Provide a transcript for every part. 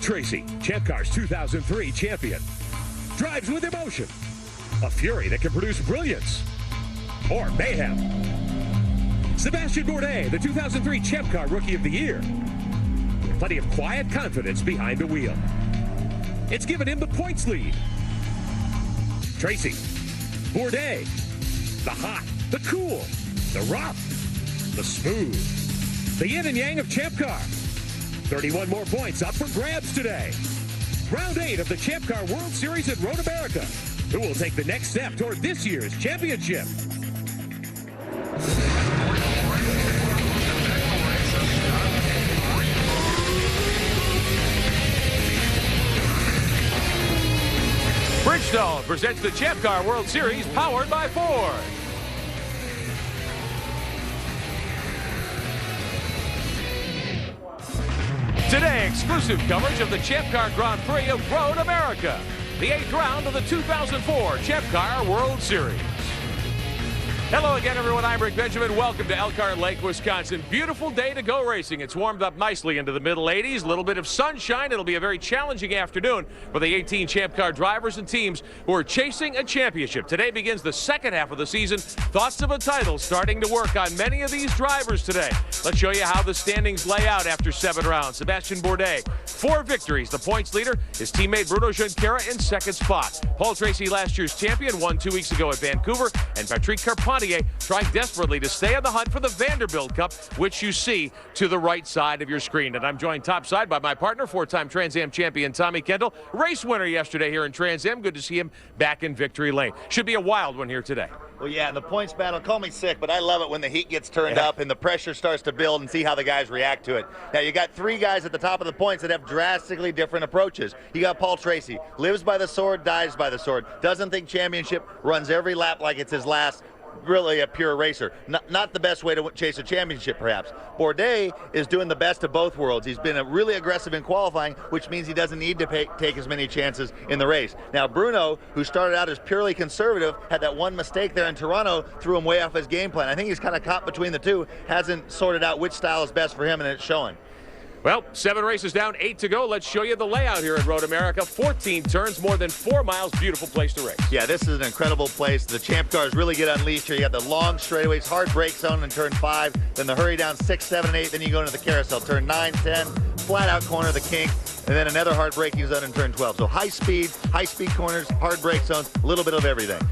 Tracy, Champ Car's 2003 champion, drives with emotion, a fury that can produce brilliance or mayhem. Sebastian Bourdais, the 2003 Champ Car Rookie of the Year. Plenty of quiet confidence behind the wheel. It's given him the points lead. Tracy, Bourdais, the hot, the cool, the rough, the smooth, the yin and yang of Champ Car. 31 more points up for grabs today. Round 8 of the Champ Car World Series at Road America. Who will take the next step toward this year's championship? Bridgestone presents the Champ Car World Series powered by Ford. Today, exclusive coverage of the Champ Car Grand Prix of Road America, the 8th round of the 2004 Champ Car World Series. Hello again, everyone. I'm Rick Benjamin. Welcome to Elkhart Lake, Wisconsin. Beautiful day to go racing. It's warmed up nicely into the middle 80s. A little bit of sunshine. It'll be a very challenging afternoon for the 18 Champ Car drivers and teams who are chasing a championship. Today begins the second half of the season. Thoughts of a title starting to work on many of these drivers today. Let's show you how the standings lay out after 7 rounds. Sebastian Bourdais, 4 victories. The points leader, his teammate Bruno Junqueira in second spot. Paul Tracy, last year's champion, won 2 weeks ago at Vancouver, and Patrick Carpentier trying desperately to stay on the hunt for the Vanderbilt Cup, which you see to the right side of your screen. And I'm joined topside by my partner, 4-time Trans Am champion Tommy Kendall, race winner yesterday here in Trans Am. Good to see him back in victory lane. Should be a wild one here today. Well, yeah, in the points battle, call me sick, but I love it when the heat gets turned up and the pressure starts to build and see how the guys react to it. Now, you got 3 guys at the top of the points that have drastically different approaches. You got Paul Tracy, lives by the sword, dies by the sword, doesn't think championship, runs every lap like it's his last. Really a pure racer. Not the best way to chase a championship, perhaps. Bourdais is doing the best of both worlds. He's been really aggressive in qualifying, which means he doesn't need to take as many chances in the race. Now, Bruno, who started out as purely conservative, had that one mistake there in Toronto, threw him way off his game plan. I think he's kind of caught between the two, hasn't sorted out which style is best for him, and it's showing. Well, 7 races down, 8 to go. Let's show you the layout here at Road America. 14 turns, more than 4 miles. Beautiful place to race. Yeah, this is an incredible place. The Champ Cars really get unleashed here. You got the long straightaways, hard brake zone in turn 5, then the hurry down 6, 7, and 8, then you go into the carousel. Turn 9, 10, flat out corner, the kink, and then another hard braking zone in turn 12. So high speed corners, hard brake zones, a little bit of everything.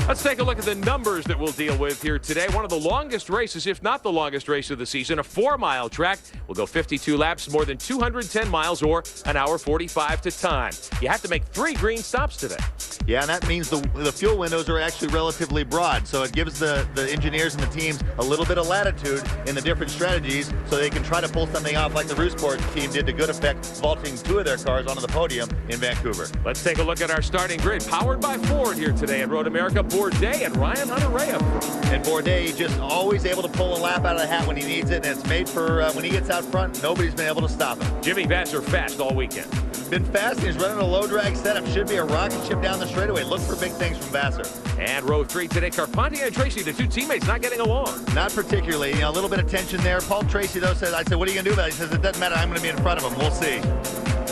Let's take a look at the numbers that we'll deal with here today. One of the longest races, if not the longest race of the season, a 4-mile track. We'll go 52 laps, more than 210 miles, or an hour 45 to time. You have to make 3 green stops today. Yeah, and that means the fuel windows are actually relatively broad, so it gives the engineers and the teams a little bit of latitude in the different strategies so they can try to pull something off like the Motorsport team did to good effect, vaulting 2 of their cars onto the podium in Vancouver. Let's take a look at our starting grid, powered by Ford here today at Road America. Bourdais and Ryan Hunter-Ray. And Bourdais just always able to pull a lap out of the hat when he needs it, and it's made for when he gets out front, nobody's been able to stop him. Jimmy Vasser fast all weekend. Been fast, and he's running a low drag setup. Should be a rocket ship down the straightaway. Look for big things from Vasser. And row 3 today, Carpentier and Tracy, the 2 teammates not getting along. Not particularly. You know, a little bit of tension there. Paul Tracy, though, said, I said, what are you going to do about it? He says, it doesn't matter. I'm going to be in front of him. We'll see.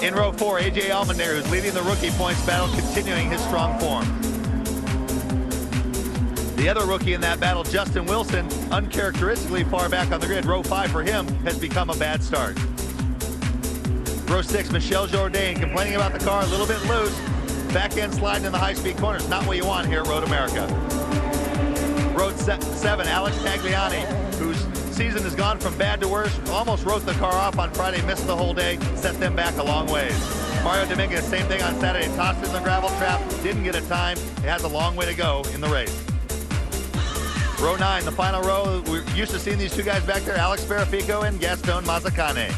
In row 4, A.J. Allmendinger, who's leading the rookie points battle, continuing his strong form. The other rookie in that battle, Justin Wilson, uncharacteristically far back on the grid. Row 5 for him has become a bad start. Row 6, Michel Jourdain, complaining about the car, a little bit loose. Back end sliding in the high-speed corners. Not what you want here at Road America. Row 7, Alex Tagliani, whose season has gone from bad to worse. Almost wrote the car off on Friday, missed the whole day, set them back a long ways. Mario Dominguez, same thing on Saturday, tossed it in the gravel trap, didn't get a time. It has a long way to go in the race. Row 9, the final row. We're used to seeing these 2 guys back there, Alex Ferrafico and Gaston Mazzacane.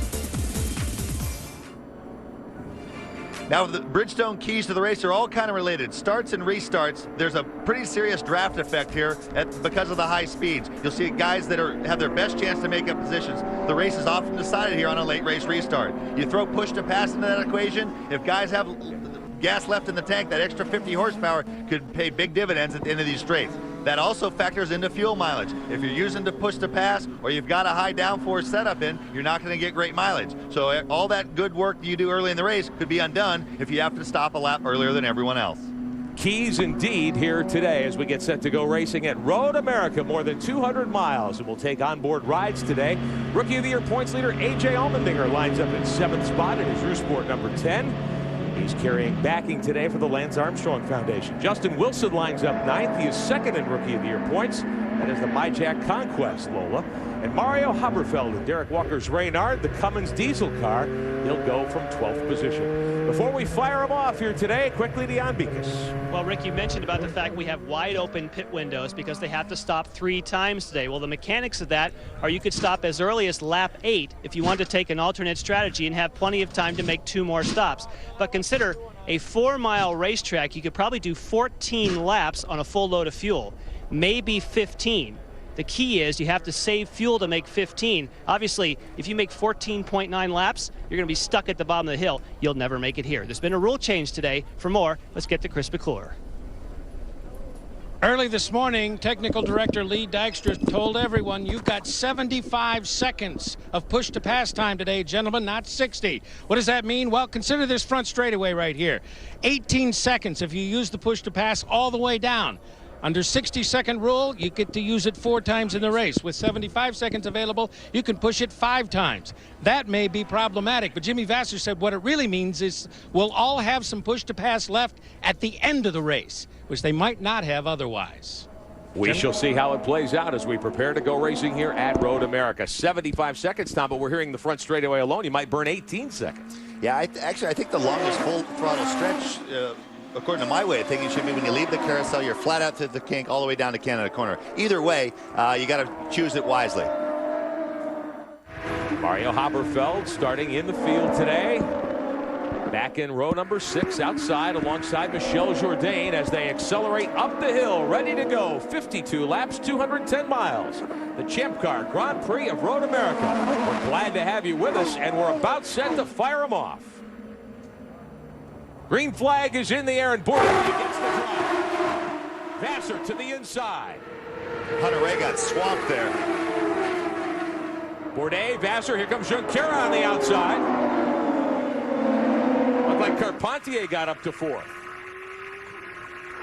Now, the Bridgestone keys to the race are all kind of related. Starts and restarts, there's a pretty serious draft effect here because of the high speeds. You'll see guys that have their best chance to make up positions. The race is often decided here on a late race restart. You throw push to pass into that equation. If guys have gas left in the tank, that extra 50 horsepower could pay big dividends at the end of these straights. That also factors into fuel mileage. If you're using to push to pass or you've got a high downforce setup in, you're not going to get great mileage. So all that good work you do early in the race could be undone if you have to stop a lap earlier than everyone else. Keys indeed here today as we get set to go racing at Road America, more than 200 miles, and we'll take onboard rides today. Rookie of the Year points leader A.J. Allmendinger lines up in 7th spot in his Motorsport number 10. He's carrying backing today for the Lance Armstrong Foundation. Justin Wilson lines up 9th. He is 2nd in Rookie of the Year points. That is the MyJack Conquest, Lola. And Mario Haberfeld and Derek Walker's Reynard, the Cummins diesel car, he'll go from 12th position. Before we fire him off here today, quickly Dion Beekes. Well, Rick, you mentioned about the fact we have wide open pit windows because they have to stop 3 times today. Well, the mechanics of that are you could stop as early as lap 8 if you want to take an alternate strategy and have plenty of time to make 2 more stops. But consider a 4-mile racetrack, you could probably do 14 laps on a full load of fuel, maybe 15. The key is you have to save fuel to make 15. Obviously, if you make 14.9 laps, you're going to be stuck at the bottom of the hill. You'll never make it here. There's been a rule change today. For more, let's get to Chris McClure. Early this morning, Technical Director Lee Dykstra told everyone you've got 75 seconds of push-to-pass time today, gentlemen, not 60. What does that mean? Well, consider this front straightaway right here. 18 seconds if you use the push-to-pass all the way down. Under 60-second rule, you get to use it 4 times in the race. With 75 seconds available, you can push it 5 times. That may be problematic, but Jimmy Vasser said what it really means is we'll all have some push-to-pass left at the end of the race, which they might not have otherwise. We shall see how it plays out as we prepare to go racing here at Road America. 75 seconds, Tom, but we're hearing the front straightaway alone. You might burn 18 seconds. Yeah, actually, I think the longest full throttle stretch, according to my way of thinking, should be when you leave the carousel, you're flat out to the kink all the way down to Canada Corner. Either way, you got to choose it wisely. Mario Haberfeld starting in the field today. Back in row number 6 outside alongside Michel Jourdain as they accelerate up the hill, ready to go. 52 laps, 210 miles. The Champ Car Grand Prix of Road America. We're glad to have you with us, and we're about set to fire them off. Green flag is in the air, and Bourdais gets the drive. Vasser to the inside. Hunter Ray got swamped there. Bourdais, Vasser, here comes Junqueira on the outside. Looked like Carpentier got up to 4th.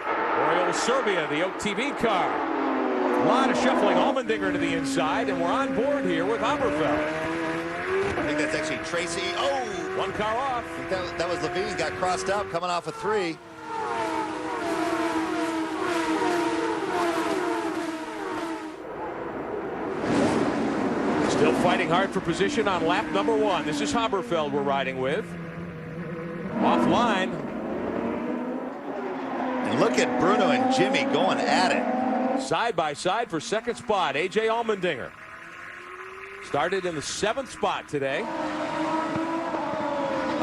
Oriol Serbia, the OTV car. A lot of shuffling. Allmendinger to the inside, and we're on board here with Haberfeld. I think that's actually Tracy. Oh! 1 car off. I think that was Levine, got crossed out coming off of 3. Still fighting hard for position on lap number 1. This is Haberfeld we're riding with. Offline. And look at Bruno and Jimmy going at it. Side by side for 2nd spot, A.J. Allmendinger. Started in the 7th spot today.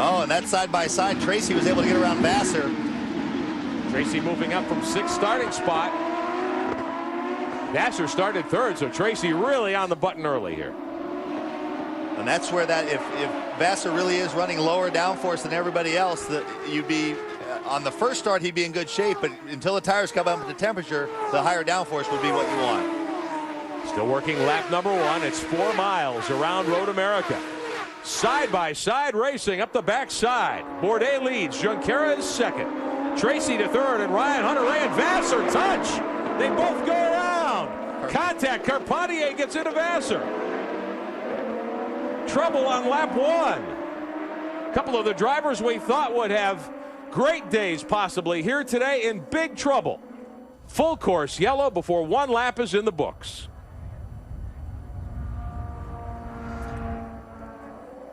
Oh, and that side-by-side, Tracy was able to get around Vasser. Tracy moving up from 6th starting spot. Vasser started 3rd, so Tracy really on the button early here. And that's where that, if Vasser really is running lower downforce than everybody else, that you'd be, on the first start, he'd be in good shape, but until the tires come up to temperature, the higher downforce would be what you want. Still working lap number 1. It's 4 miles around Road America. Side-by-side racing up the backside. Bourdais leads. Junqueira is 2nd. Tracy to 3rd, and Ryan Hunter-Reay and Vasser touch. They both go around. Contact. Carpentier gets into Vasser. Trouble on lap 1. A couple of the drivers we thought would have great days possibly here today in big trouble. Full course yellow before 1 lap is in the books.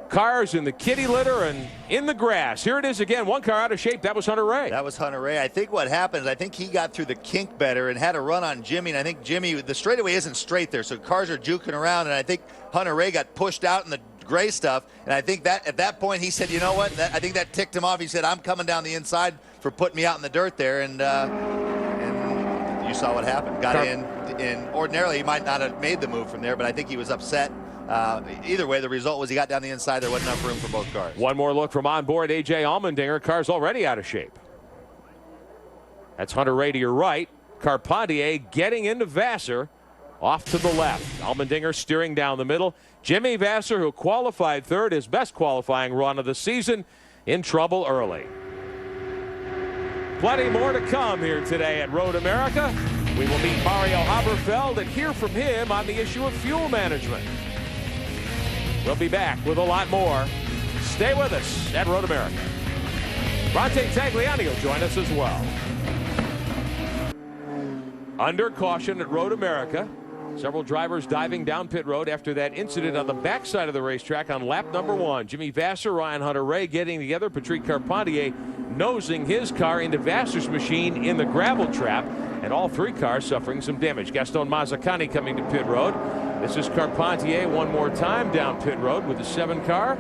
Cars in the kitty litter and in the grass. Here it is again. 1 car out of shape. That was Hunter-Reay. That was Hunter-Reay. I think what happened, I think he got through the kink better and had a run on Jimmy. And I think Jimmy, the straightaway isn't straight there, so cars are juking around. And I think Hunter-Reay got pushed out in the gray stuff. And I think that at that point he said, you know what? I think that ticked him off. He said, I'm coming down the inside for putting me out in the dirt there. And you saw what happened. Got in. And ordinarily he might not have made the move from there, but I think he was upset. Either way, the result was he got down the inside. There wasn't enough room for both cars. One more look from on board A.J. Allmendinger. Car's already out of shape. That's Hunter-Reay to your right. Carpentier getting into Vassar off to the left. Allmendinger steering down the middle. Jimmy Vassar, who qualified third, his best qualifying run of the season, in trouble early. Plenty more to come here today at Road America. We will meet Mario Haberfeld and hear from him on the issue of fuel management. We'll be back with a lot more. Stay with us at Road America. Bronte Tagliani will join us as well. Under caution at Road America. Several drivers diving down pit road after that incident on the backside of the racetrack on lap number 1. Jimmy Vassar, Ryan Hunter-Reay getting together. Patrick Carpentier nosing his car into Vassar's machine in the gravel trap. And all 3 cars suffering some damage. Gaston Mazzacani coming to pit road. This is Carpentier one more time down pit road with the 7 car.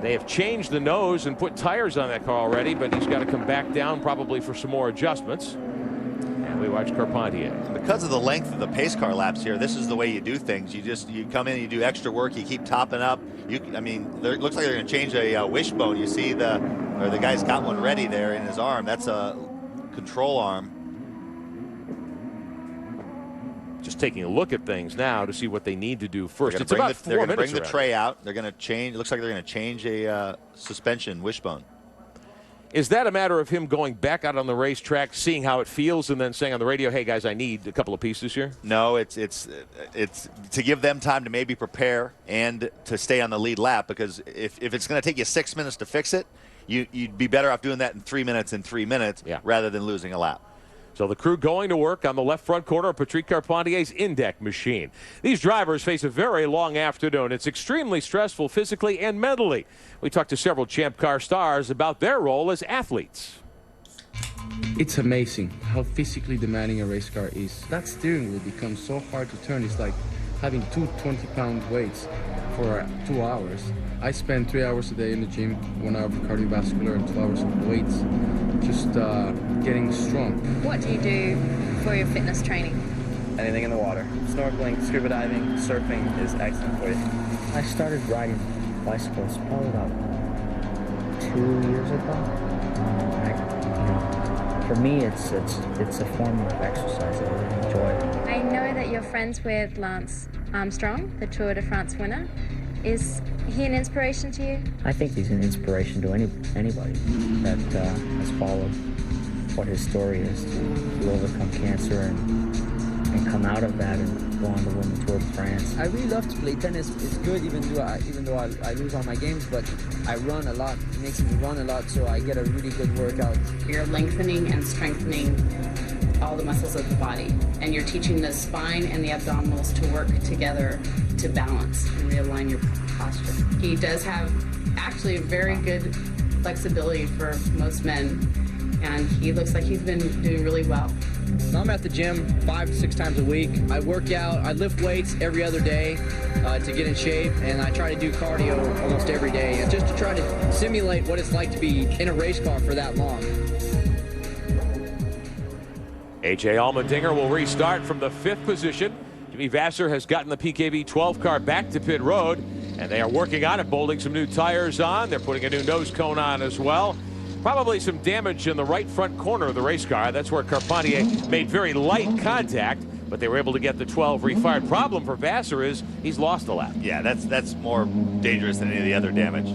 They have changed the nose and put tires on that car already, but he's got to come back down probably for some more adjustments. And we watch Carpentier. Because of the length of the pace car laps here, this is the way you do things. You come in, you do extra work, you keep topping up. It looks like they're going to change a wishbone. You see the guy's got one ready there in his arm. That's a control arm. Just taking a look at things now to see what they need to do first. It's about 4 minutes. They're going to bring the tray out. They're going to change. It looks like they're going to change a suspension wishbone. Is that a matter of him going back out on the racetrack, seeing how it feels, and then saying on the radio, "Hey guys, I need a couple of pieces here"? No, it's to give them time to maybe prepare and to stay on the lead lap, because if it's going to take you 6 minutes to fix it, you'd be better off doing that in 3 minutes rather than losing a lap. So the crew going to work on the left front corner of Patrick Carpentier's Indec machine. These drivers face a very long afternoon. It's extremely stressful physically and mentally. We talked to several Champ Car stars about their role as athletes. It's amazing how physically demanding a race car is. That steering wheel becomes so hard to turn. It's like having 2 20-pound weights for 2 hours. I spend 3 hours a day in the gym, 1 hour for cardiovascular and 2 hours of weights, just getting strong. What do you do for your fitness training? Anything in the water. Snorkeling, scuba diving, surfing is excellent for you. I started riding bicycles probably about 2 years ago. For me, it's a form of exercise that I really enjoy. I know that you're friends with Lance Armstrong, the Tour de France winner. Is he an inspiration to you? I think he's an inspiration to anybody that has followed what his story is to overcome cancer and come out of that and go on to win the Tour de France. I really love to play tennis. It's good even though I lose all my games, but I run a lot. It makes me run a lot, so I get a really good workout. You're lengthening and strengthening all the muscles of the body, and you're teaching the spine and the abdominals to work together to balance and realign your posture. He does have actually very good flexibility for most men, and he looks like he's been doing really well. So I'm at the gym 5 to 6 times a week. I work out, I lift weights every other day to get in shape, and I try to do cardio almost every day, and just to try to simulate what it's like to be in a race car for that long. A.J. Allmendinger will restart from the 5th position. Jimmy Vassar has gotten the PKV 12 car back to pit road, and they are working on it, bolting some new tires on. They're putting a new nose cone on as well. Probably some damage in the right front corner of the race car. That's where Carpentier made very light contact, but they were able to get the 12 refired. Problem for Vassar is he's lost a lap. Yeah, that's more dangerous than any of the other damage.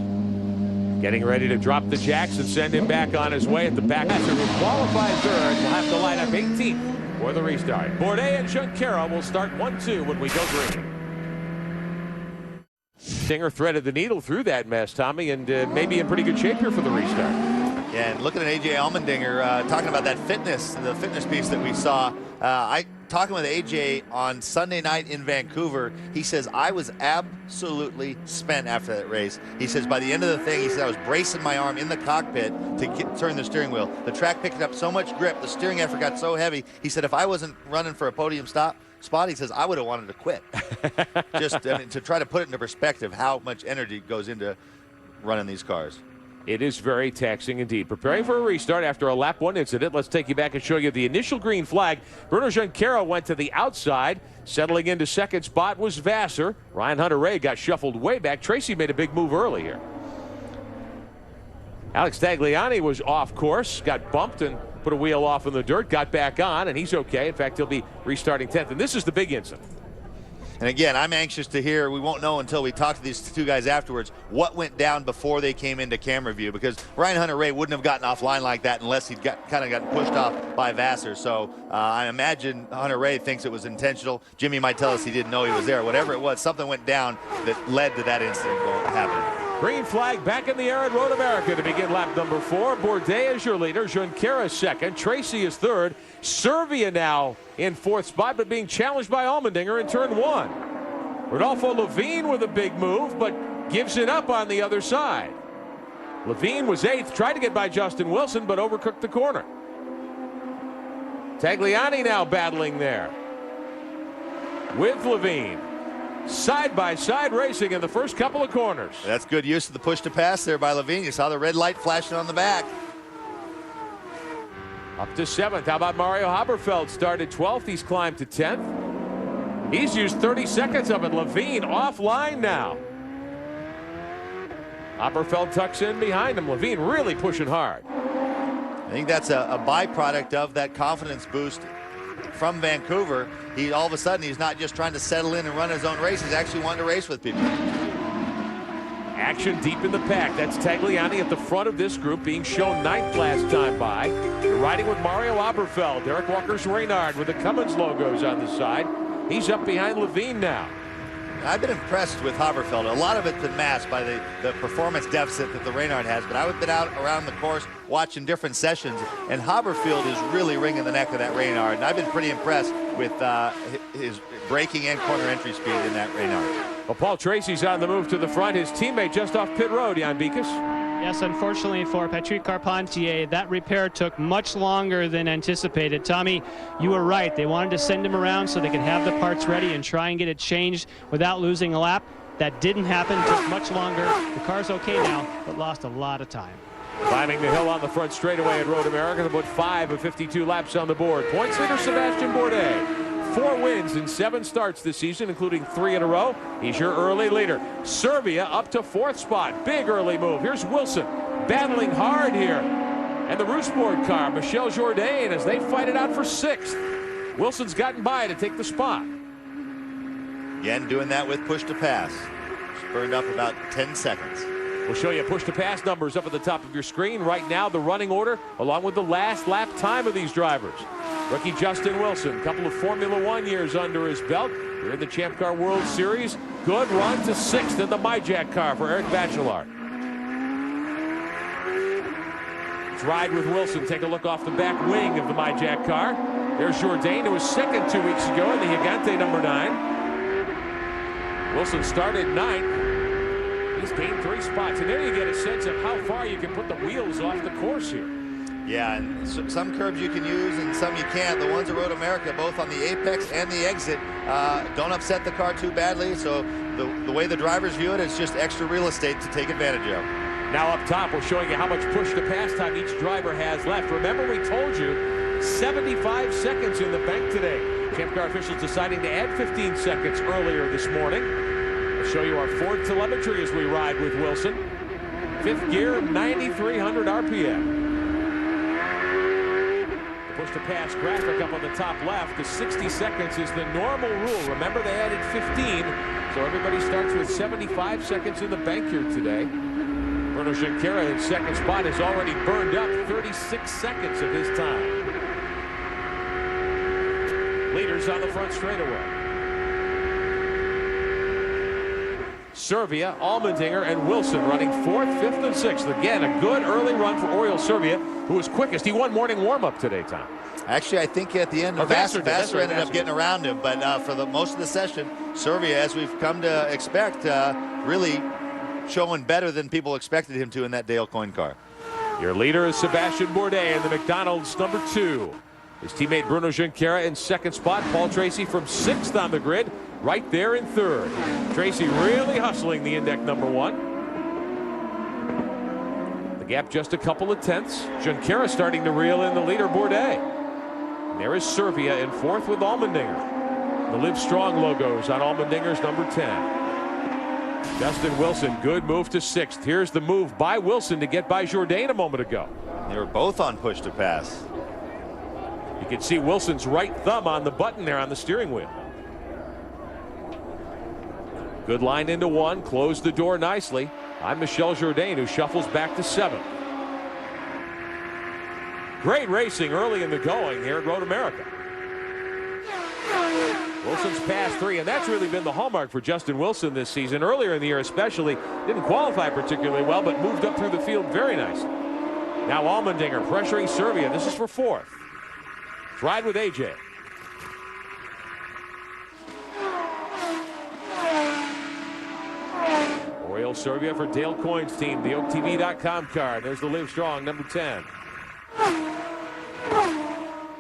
Getting ready to drop the jacks and send him back on his way at the back. Vassar, who qualified third, will have to line up 18th for the restart. Bourdais and Junqueira will start 1-2 when we go green. Stinger threaded the needle through that mess, Tommy, and maybe in pretty good shape here for the restart. Yeah, and looking at A.J. Allmendinger, talking about that the fitness piece that we saw. Talking with A.J. on Sunday night in Vancouver, he says, I was absolutely spent after that race. He says, by the end of the thing, he said, I was bracing my arm in the cockpit to turn the steering wheel. The track picked up so much grip, the steering effort got so heavy. He said, if I wasn't running for a podium spot, he says, I would have wanted to quit. Just to try to put it into perspective, how much energy goes into running these cars. It is very taxing indeed. Preparing for a restart after a lap 1 incident. Let's take you back and show you the initial green flag. Bruno Junqueira went to the outside. Settling into second spot was Vassar. Ryan Hunter-Reay got shuffled way back. Tracy made a big move early here. Alex Tagliani was off course, got bumped, and put a wheel off in the dirt, got back on, and he's okay. In fact, he'll be restarting 10th. And this is the big incident. And again, I'm anxious to hear, we won't know until we talk to these two guys afterwards, what went down before they came into camera view, because Ryan Hunter-Reay wouldn't have gotten offline like that unless he'd kind of gotten pushed off by Vassar. So I imagine Hunter-Reay thinks it was intentional. Jimmy might tell us he didn't know he was there. Whatever it was, something went down that led to that incident happening. Green flag back in the air at Road America to begin lap number 4. Bourdais is your leader. Junqueira is second. Tracy is third. Servia now in 4th spot, but being challenged by Allmendinger in turn 1. Rodolfo Levine with a big move, but gives it up on the other side. Levine was 8th, tried to get by Justin Wilson, but overcooked the corner. Tagliani now battling there with Levine. Side-by-side racing in the first couple of corners. That's good use of the push to pass there by Levine. You saw the red light flashing on the back. Up to 7th. How about Mario Haberfeld? Started 12th. He's climbed to 10th. He's used 30 seconds of it. Levine offline now. Haberfeld tucks in behind him. Levine really pushing hard. I think that's a byproduct of that confidence boost from Vancouver. He all of a sudden, he's not just trying to settle in and run his own race. He's actually wanting to race with people. Action deep in the pack. That's Tagliani at the front of this group, being shown 9th last time by. You're riding with Mario Haberfeld. Derek Walker's Reynard with the Cummins logos on the side. He's up behind Levine now. I've been impressed with Haberfeld. A lot of it's been masked by the performance deficit that the Reynard has, but I've been out around the course watching different sessions, and Haberfeld is really wringing the neck of that Reynard, and I've been pretty impressed with his braking and corner entry speed in that Reynard. Well, Paul Tracy's on the move to the front. His teammate just off pit road, Jan Bikus. Yes, unfortunately for Patrick Carpentier, that repair took much longer than anticipated. Tommy, you were right. They wanted to send him around so they could have the parts ready and try and get it changed without losing a lap. That didn't happen. Took much longer. The car's okay now, but lost a lot of time. Climbing the hill on the front straightaway at Road America, about 5 of 52 laps on the board. Points leader Sebastian Bourdais. 4 wins in 7 starts this season, including 3 in a row. He's your early leader. Servia up to 4th spot. Big early move. Here's Wilson battling hard here. And the Motorsport car, Michel Jourdain, as they fight it out for 6th. Wilson's gotten by to take the spot. Again, doing that with push to pass. Just burned up about 10 seconds. We'll show you push to pass numbers up at the top of your screen. Right now, the running order, along with the last lap time of these drivers. Rookie Justin Wilson, a couple of Formula 1 years under his belt. We're in the Champ Car World Series. Good run to 6th in the MyJack car for Eric Bachelard. Let's ride with Wilson. Take a look off the back wing of the MyJack car. There's Jourdain, who was second 2 weeks ago in the Gigante number 9. Wilson started 9th. He's gained 3 spots, and there you get a sense of how far you can put the wheels off the course here. Yeah, and some curbs you can use and some you can't. The ones at Road America, both on the apex and the exit, don't upset the car too badly. So the way the drivers view it, it's just extra real estate to take advantage of. Now up top, we're showing you how much push to pass time each driver has left. Remember, we told you 75 seconds in the bank today. Champ Car officials deciding to add 15 seconds earlier this morning. We'll show you our Ford telemetry as we ride with Wilson. 5th gear, 9,300 RPM. Push to pass graphic up on the top left. The 60 seconds is the normal rule. Remember, they added 15, so everybody starts with 75 seconds in the bank here today. Bruno Junqueira in 2nd spot has already burned up 36 seconds of his time. Leaders on the front straightaway. Servia, Allmendinger, and Wilson running 4th, 5th, and 6th. Again, a good early run for Oriol Servia, who was quickest. He won morning warm-up today, Tom. Actually, I think at the end, Vassar ended up getting around him, but for most of the session, Servia, as we've come to expect, really showing better than people expected him to in that Dale Coyne car. Your leader is Sebastian Bourdais in the McDonald's number 2. His teammate Bruno Junqueira in 2nd spot. Paul Tracy from 6th on the grid, right there in 3rd. Tracy really hustling the Index number 1. The gap just a couple of tenths. Junqueira starting to reel in the leader, Bourdais. And there is Servia in 4th with Allmendinger. The Live Strong logos on Allmendinger's number 10. Justin Wilson, good move to 6th. Here's the move by Wilson to get by Jourdain a moment ago. They were both on push to pass. You can see Wilson's right thumb on the button there on the steering wheel. Good line into 1, closed the door nicely. I'm Michel Jourdain, who shuffles back to 7th. Great racing early in the going here at Road America. Wilson's passed 3, and that's really been the hallmark for Justin Wilson this season. Earlier in the year especially, didn't qualify particularly well, but moved up through the field very nice. Now Allmendinger pressuring Serbia. This is for 4th. Ride with AJ. Oriole Serbia for Dale Coyne's team, the OakTV.com card. There's the Live Strong, number 10.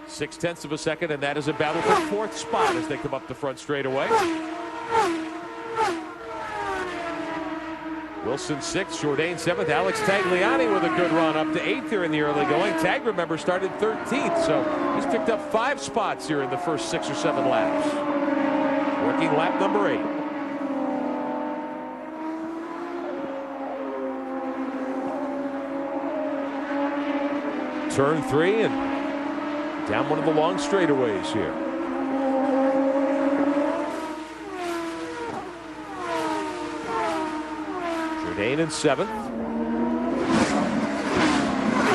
0.6 of a second, and that is a battle for 4th spot as they come up the front straightaway. Wilson 6th, Jourdain 7th. Alex Tagliani with a good run up to 8th here in the early going. Tag, remember, started 13th, so he's picked up 5 spots here in the first 6 or 7 laps. Working lap number 8. Turn 3 and down one of the long straightaways here. Jourdain in 7th.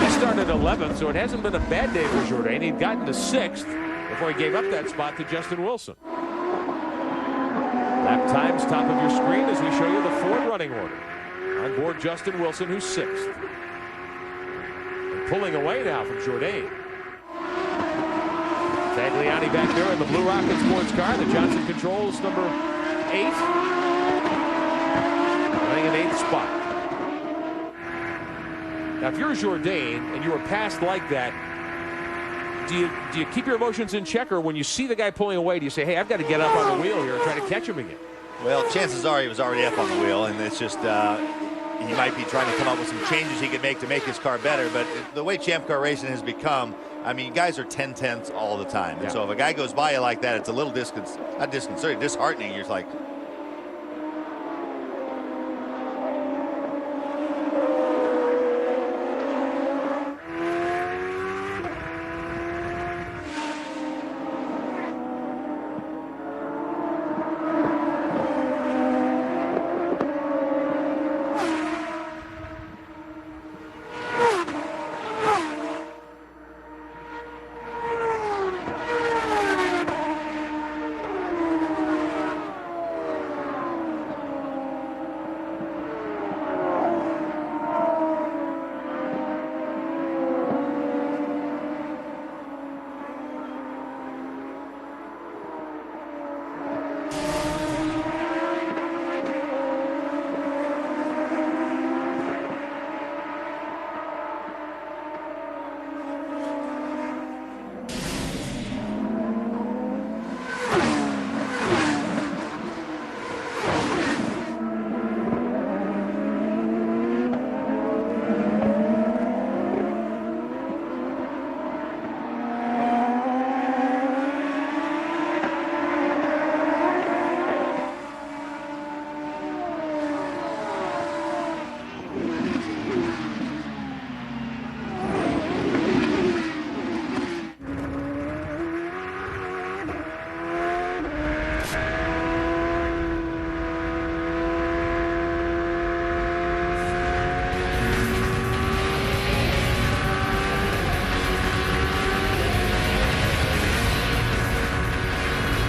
He started 11th, so it hasn't been a bad day for Jourdain. He'd gotten to 6th before he gave up that spot to Justin Wilson. Lap times top of your screen as we show you the Ford running order. On board Justin Wilson, who's 6th. And pulling away now from Jourdain. Tagliani back there in the Blue Rocket sports car. The Johnson Controls number 8. Running an 8th spot. Now, if you're Jourdain and you were passed like that, do you keep your emotions in check, or when you see the guy pulling away, do you say, hey, I've got to get up on the wheel here and try to catch him again? Well, chances are he was already up on the wheel, and it's just he might be trying to come up with some changes he could make to make his car better. But the way Champ Car racing has become, I mean, guys are 10/10ths all the time. And so if a guy goes by you like that, it's a little disheartening. You're like,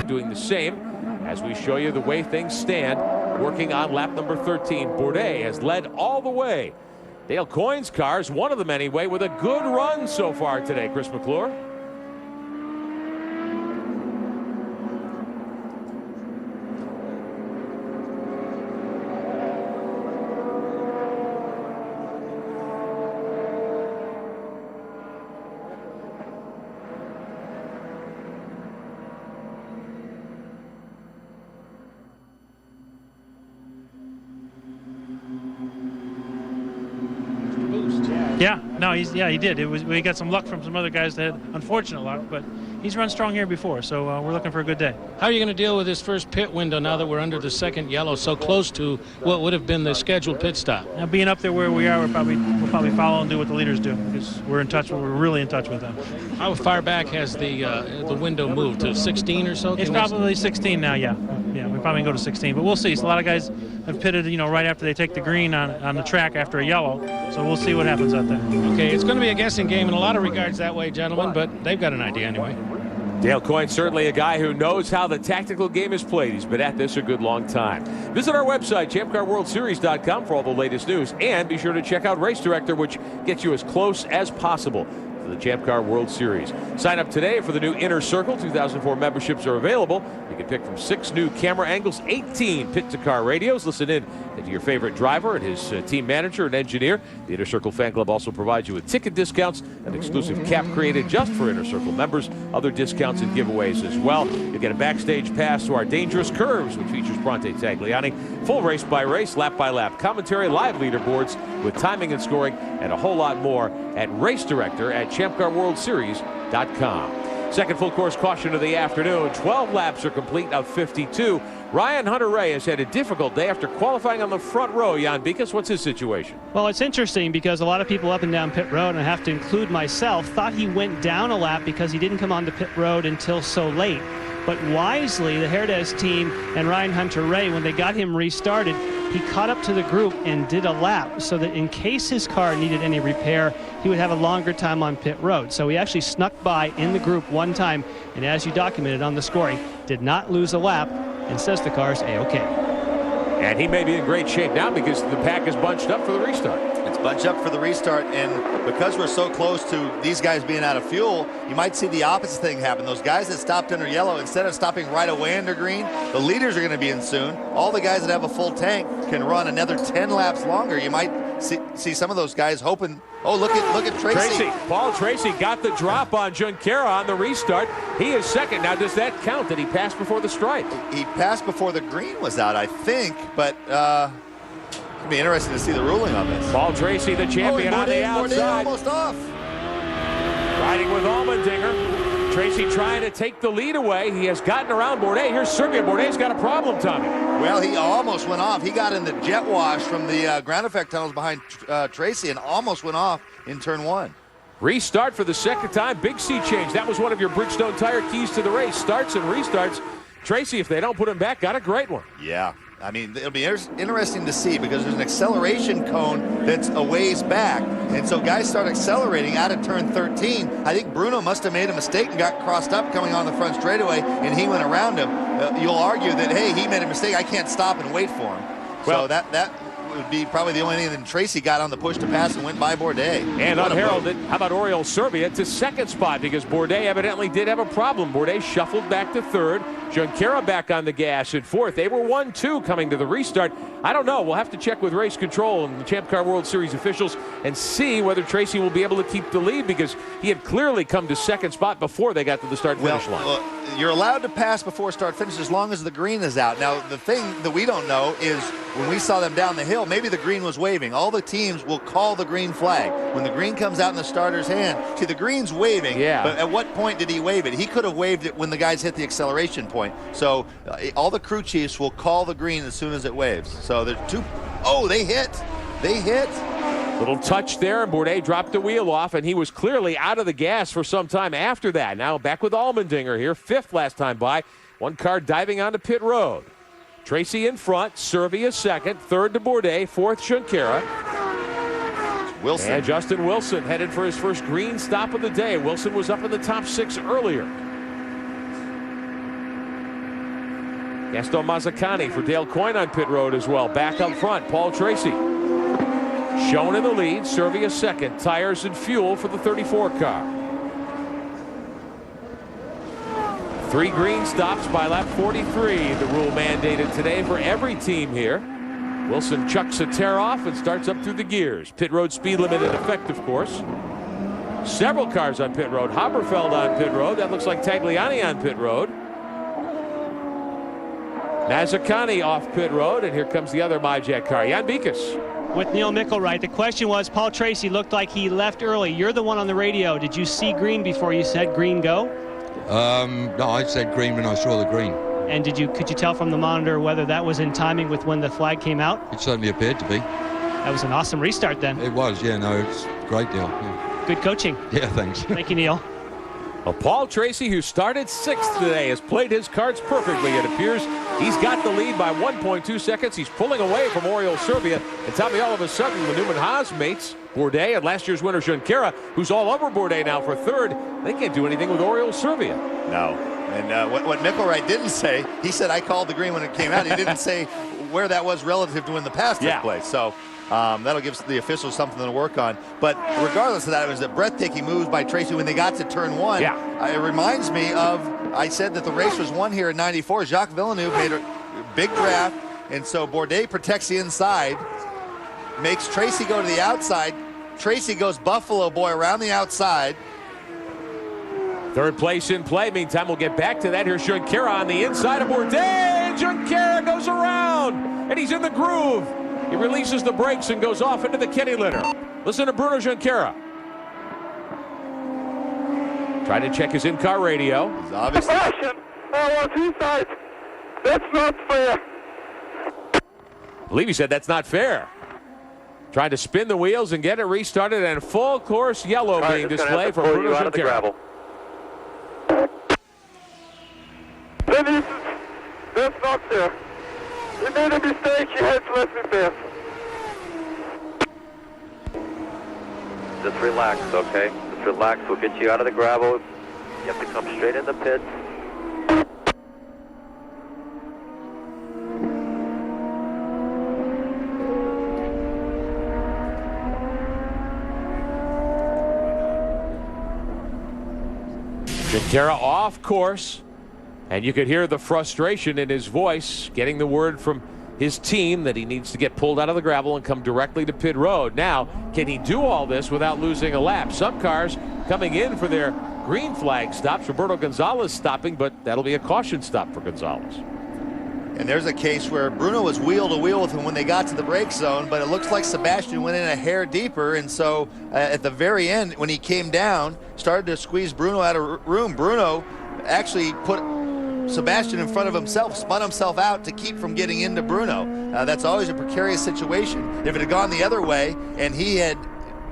doing the same as we show you the way things stand. Working on lap number 13, Bourdais has led all the way. Dale Coyne's cars, one of them anyway, with a good run so far today, Chris McClure. Yeah, no, he did. We got some luck from some other guys that had unfortunate luck, but he's run strong here before, so we're looking for a good day. How are you going to deal with this first pit window now that we're under the second yellow, so close to what would have been the scheduled pit stop? Now, being up there where we are, we'll probably follow and do what the leaders do, because we're really in touch with them. How far back has the window moved to 16 or so? It's probably 16 now, yeah. Yeah, we probably go to 16, but we'll see. So a lot of guys have pitted, right after they take the green on the track after a yellow. So we'll see what happens out there. Okay, it's going to be a guessing game in a lot of regards that way, gentlemen, but they've got an idea anyway. Dale Coyne, certainly a guy who knows how the tactical game is played. He's been at this a good long time. Visit our website, champcarworldseries.com, for all the latest news. And be sure to check out Race Director, which gets you as close as possible to the Champ Car World Series. Sign up today for the new Inner Circle. 2004 memberships are available. You can pick from 6 new camera angles, 18 pit-to-car radios. Listen in to your favorite driver and his team manager and engineer. The Inner Circle Fan Club also provides you with ticket discounts, an exclusive cap created just for Inner Circle members, other discounts and giveaways as well. You'll get a backstage pass to our Dangerous Curves, which features Bronte Tagliani, full race-by-race, lap-by-lap commentary, live leaderboards with timing and scoring, and a whole lot more at Race Director at champcarworldseries.com. Second full course caution of the afternoon. 12 laps are complete of 52. Ryan Hunter-Reay has had a difficult day after qualifying on the front row. Jan Bikas, what's his situation? Well, it's interesting because a lot of people up and down pit road, and I have to include myself, thought he went down a lap because he didn't come onto pit road until so late. But wisely, the Herdez team and Ryan Hunter-Reay, when they got him restarted, he caught up to the group and did a lap so that in case his car needed any repair, he would have a longer time on pit road. So he actually snuck by in the group one time, and as you documented on the scoring, did not lose a lap and says the car's A-OK. And he may be in great shape now because the pack is bunched up for the restart. It's bunched up for the restart, and because we're so close to these guys being out of fuel, you might see the opposite thing happen. Those guys that stopped under yellow, instead of stopping right away under green, the leaders are going to be in soon. All the guys that have a full tank can run another 10 laps longer. You might see some of those guys hoping. Oh, look at Tracy. Paul Tracy got the drop on Junqueira on the restart. He is second. Now, does that count? Did he pass before the stripe? He passed before the green was out, I think, but it'll be interesting to see the ruling on this. Paul Tracy, the champion, on the outside. Almost off. Riding with Allmendinger. Tracy trying to take the lead away. He has gotten around Bourdais. Here's Serbia. Bourdais got a problem, Tommy. Well, he almost went off. He got in the jet wash from the ground effect tunnels behind Tracy and almost went off in turn 1. Restart for the second time. Big sea change. That was one of your Bridgestone tire keys to the race. Starts and restarts. Tracy, if they don't put him back, got a great one. Yeah. I mean, it'll be interesting to see because there's an acceleration cone that's a ways back. And so guys start accelerating out of turn 13. I think Bruno must have made a mistake and got crossed up coming on the front straightaway, and he went around him. You'll argue that, hey, he made a mistake. I can't stop and wait for him. Well, so that would be probably the only thing that Tracy got on the push to pass and went by Bourdais. And unheralded, how about Oriol Serbia to second spot because Bourdais evidently did have a problem. Bourdais shuffled back to third. Junqueira back on the gas at fourth. They were 1-2 coming to the restart. I don't know. We'll have to check with race control and the Champ Car World Series officials and see whether Tracy will be able to keep the lead because he had clearly come to second spot before they got to the start-finish line. Well, you're allowed to pass before start-finish as long as the green is out. Now, the thing that we don't know is when we saw them down the hill, maybe the green was waving. All the teams will call the green flag. When the green comes out in the starter's hand, see, the green's waving, but at what point did he wave it? He could have waved it when the guys hit the acceleration point. So all the crew chiefs will call the green as soon as it waves. So there's two. Oh, they hit. They hit. Little touch there, and Bourdais dropped the wheel off, and he was clearly out of the gas for some time after that. Now back with Allmendinger here, fifth last time by. One car diving onto pit road. Tracy in front, Serbia second, third to Bourdais, fourth Junqueira. Wilson. And Justin Wilson headed for his first green stop of the day. Wilson was up in the top 6 earlier. Gaston Mazzacani for Dale Coyne on pit road as well. Back up front, Paul Tracy. Shown in the lead, Serbia second. Tires and fuel for the 34 car. 3 green stops by lap 43. The rule mandated today for every team here. Wilson chucks a tear off and starts up through the gears. Pit road speed limit in effect, of course. Several cars on pit road. Haberfeld on pit road. That looks like Tagliani on pit road. Mazzacani off pit road, and here comes the other MyJet car, Jan Bikas. With Neil Mickelwright, the question was, Paul Tracy looked like he left early. You're the one on the radio. Did you see green before you said green go? No, I said green when I saw the green. And could you tell from the monitor whether that was in timing with when the flag came out? It certainly appeared to be. That was an awesome restart then. It was, yeah, no, it's a great deal. Yeah. Good coaching. Yeah, thanks. Thank you, Neil. Well, Paul Tracy, who started 6th today, has played his cards perfectly, it appears. He's got the lead by 1.2 seconds. He's pulling away from Oriol Serbia. And tell me, all of a sudden, the Newman Haas mates, Bourdais and last year's winner, Junqueira, who's all over Bourdais now for 3rd, they can't do anything with Oriol Serbia. No. And what Mickelwright didn't say, he said, I called the green when it came out. He didn't say where that was relative to when the pass took place. So that'll give the officials something to work on. But regardless of that, it was a breathtaking move by Tracy when they got to turn 1. Yeah. It reminds me of, I said that the race was won here in '94. Jacques Villeneuve made a big draft, and so Bourdais protects the inside, makes Tracy go to the outside. Tracy goes Buffalo Boy around the outside. 3rd place in play. Meantime, we'll get back to that. Here's Junqueira on the inside of Bourdais. Junqueira goes around, and he's in the groove. He releases the brakes and goes off into the kitty litter. Listen to Bruno Junqueira. Trying to check his in-car radio. He's obviously... That's not fair. I believe he said that's not fair. Trying to spin the wheels and get it restarted, and full course yellow being displayed from Bruno Junqueira. That's not fair. You made a mistake. You had to let me pass. Just relax, okay? Just relax. We'll get you out of the gravel. You have to come straight in the pits. Junqueira off course, and you could hear the frustration in his voice, getting the word from his team that he needs to get pulled out of the gravel and come directly to pit road. Now, can he do all this without losing a lap? Some cars coming in for their green flag stops. Roberto Gonzalez stopping, but that'll be a caution stop for Gonzalez. And there's a case where Bruno was wheel to wheel with him when they got to the brake zone, but it looks like Sebastian went in a hair deeper, and so at the very end, when he came down, started to squeeze Bruno out of room. Bruno actually put Sebastian in front of himself, spun himself out to keep from getting into Bruno. That's always a precarious situation. If it had gone the other way and he had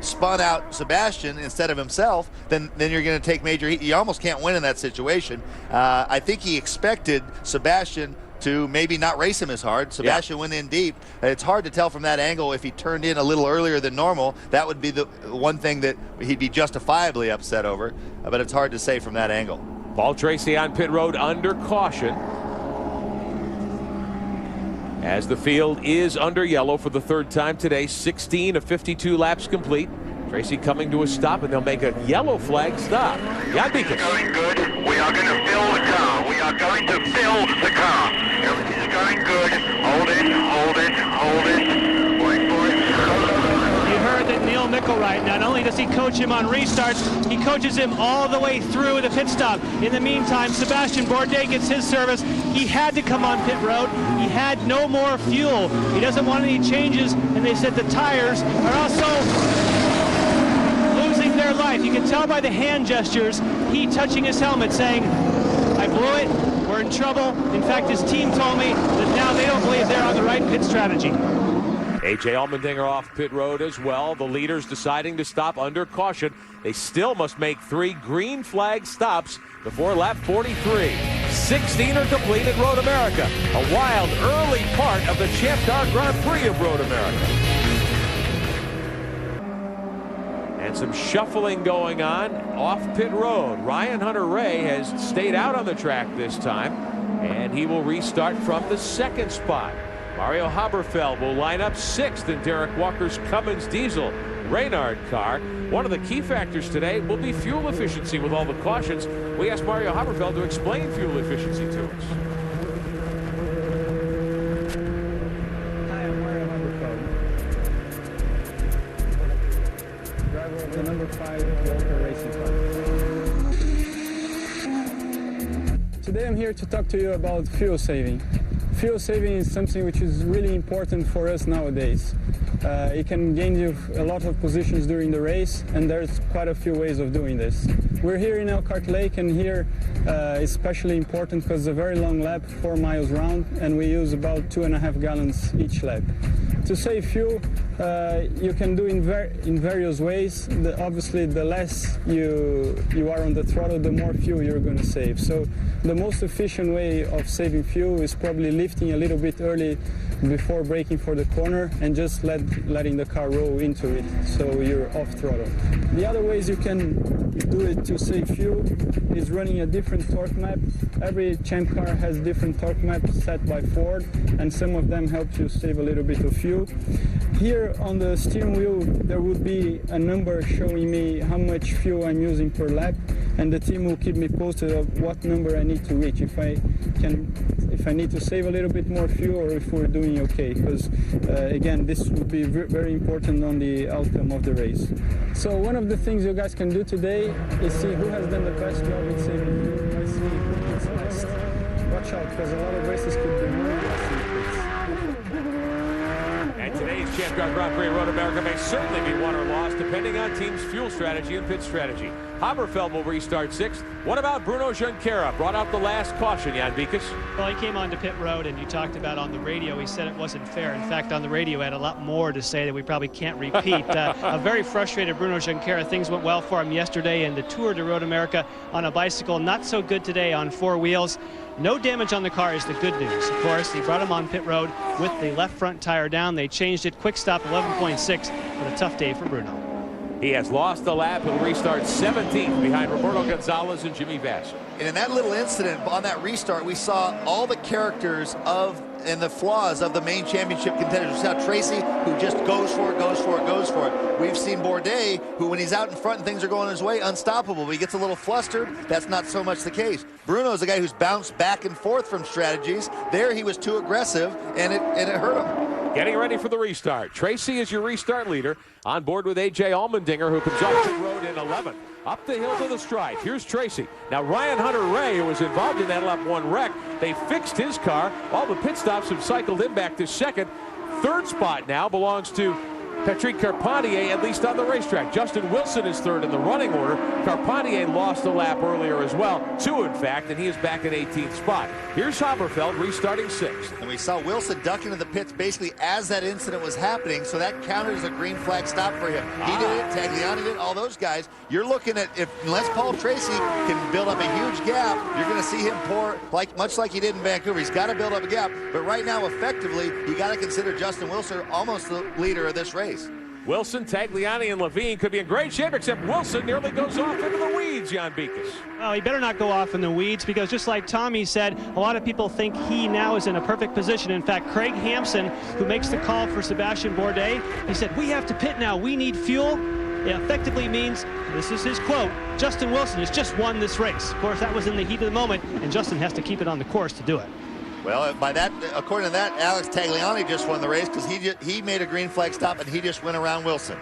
spun out Sebastian instead of himself, then you're going to take major heat. You almost can't win in that situation. I think he expected Sebastian to maybe not race him as hard. Sebastian went in deep. It's hard to tell from that angle if he turned in a little earlier than normal. That would be the one thing that he'd be justifiably upset over, but it's hard to say from that angle. Paul Tracy on pit road under caution, as the field is under yellow for the 3rd time today. 16 of 52 laps complete. Tracy coming to a stop, and they'll make a yellow flag stop. Jan Beekes. Going good. We are going to fill the car. We are going to fill the car. Everything's going good. Hold it, hold it, hold it. Wait for it. You heard that Neil Mickelwright, not only does he coach him on restarts, he coaches him all the way through the pit stop. In the meantime, Sebastian Bourdais gets his service. He had to come on pit road. He had no more fuel. He doesn't want any changes, and they said the tires are also losing their life. You can tell by the hand gestures, he touching his helmet saying, I blew it, we're in trouble. In fact, his team told me that now they don't believe they're on the right pit strategy. A.J. Allmendinger off pit road as well. The leaders deciding to stop under caution. They still must make 3 green flag stops before lap 43. 16 are complete at Road America. A wild early part of the Champ Car Grand Prix of Road America. And some shuffling going on off pit road. Ryan Hunter-Reay has stayed out on the track this time, and he will restart from the 2nd spot. Mario Haberfeld will line up 6th in Derek Walker's Cummins diesel Reynard car. One of the key factors today will be fuel efficiency with all the cautions. We asked Mario Haberfeld to explain fuel efficiency to us. Hi, I'm Mario Haberfeld, driver of the number 5 Walker racing car. Today I'm here to talk to you about fuel saving. Fuel saving is something which is really important for us nowadays. It can gain you a lot of positions during the race, and there's quite a few ways of doing this. We're here in Elkhart Lake, and here is especially important because it's a very long lap, 4 miles round, and we use about 2.5 gallons each lap. To save fuel, You can do in various ways. Obviously, the less you are on the throttle, the more fuel you're going to save. So the most efficient way of saving fuel is probably lifting a little bit early before braking for the corner and just letting the car roll into it, so you're off throttle. The other ways you can do it to save fuel is running a different torque map. Every champ car has different torque maps set by Ford, and some of them help you save a little bit of fuel. Here on the steering wheel, there would be a number showing me how much fuel I'm using per lap, and the team will keep me posted of what number I need to reach, if I need to save a little bit more fuel or if we're doing okay, because again, this would be very important on the outcome of the race. So one of the things you guys can do today is see who has done the best job in saving fuel. I see who is best. Watch out, because a lot of races could be more lost in the pits. And today's Champ Car Grand Prix Road America may certainly be won or lost depending on team's fuel strategy and pit strategy. Haberfeld will restart 6th. What about Bruno Junqueira? Brought out the last caution, Jan Bikas. Well, he came onto pit road, and you talked about on the radio, he said it wasn't fair. In fact, on the radio, he had a lot more to say that we probably can't repeat. A very frustrated Bruno Junqueira. Things went well for him yesterday in the Tour de Road America on a bicycle. Not so good today on 4 wheels. No damage on the car is the good news. Of course, he brought him on pit road with the left front tire down. They changed it. Quick stop 11.6, but a tough day for Bruno. He has lost the lap. He'll restart 17th behind Roberto Gonzalez and Jimmy Vasser. And in that little incident on that restart, we saw all the characters and the flaws of the main championship contenders. We saw Tracy, who just goes for it. We've seen Bourdais, who when he's out in front and things are going his way, unstoppable. But he gets a little flustered. That's not so much the case. Bruno's a guy who's bounced back and forth from strategies. There he was too aggressive, and it hurt him. Getting ready for the restart. Tracy is your restart leader, on board with A.J. Allmendinger, who comes off the road in 11th. Up the hill to the stripe. Here's Tracy. Now Ryan Hunter-Reay, who was involved in that lap 1 wreck, they fixed his car. All the pit stops have cycled him back to 2nd. 3rd spot now belongs to Patrick Carpentier, at least on the racetrack. Justin Wilson is 3rd in the running order. Carpentier lost a lap earlier as well, 2 in fact, and he is back in 18th spot. Here's Haberfeld restarting 6th. And we saw Wilson duck into the pits basically as that incident was happening, so that counted as a green flag stop for him. He did it, Tagliani did it, all those guys. You're looking at, unless Paul Tracy can build up a huge gap, you're going to see him pour, much like he did in Vancouver. He's got to build up a gap, but right now, effectively, you got to consider Justin Wilson almost the leader of this race. Wilson, Tagliani, and Levine could be in great shape, except Wilson nearly goes off into the weeds, Jan Bikas. Oh, he better not go off in the weeds, because just like Tommy said, a lot of people think he now is in a perfect position. In fact, Craig Hampson, who makes the call for Sebastian Bourdais, he said, "We have to pit now. We need fuel." It effectively means, this is his quote, Justin Wilson has just won this race. Of course, that was in the heat of the moment, and Justin has to keep it on the course to do it. Well, by that, according to that, Alex Tagliani just won the race because he made a green flag stop and he just went around Wilson.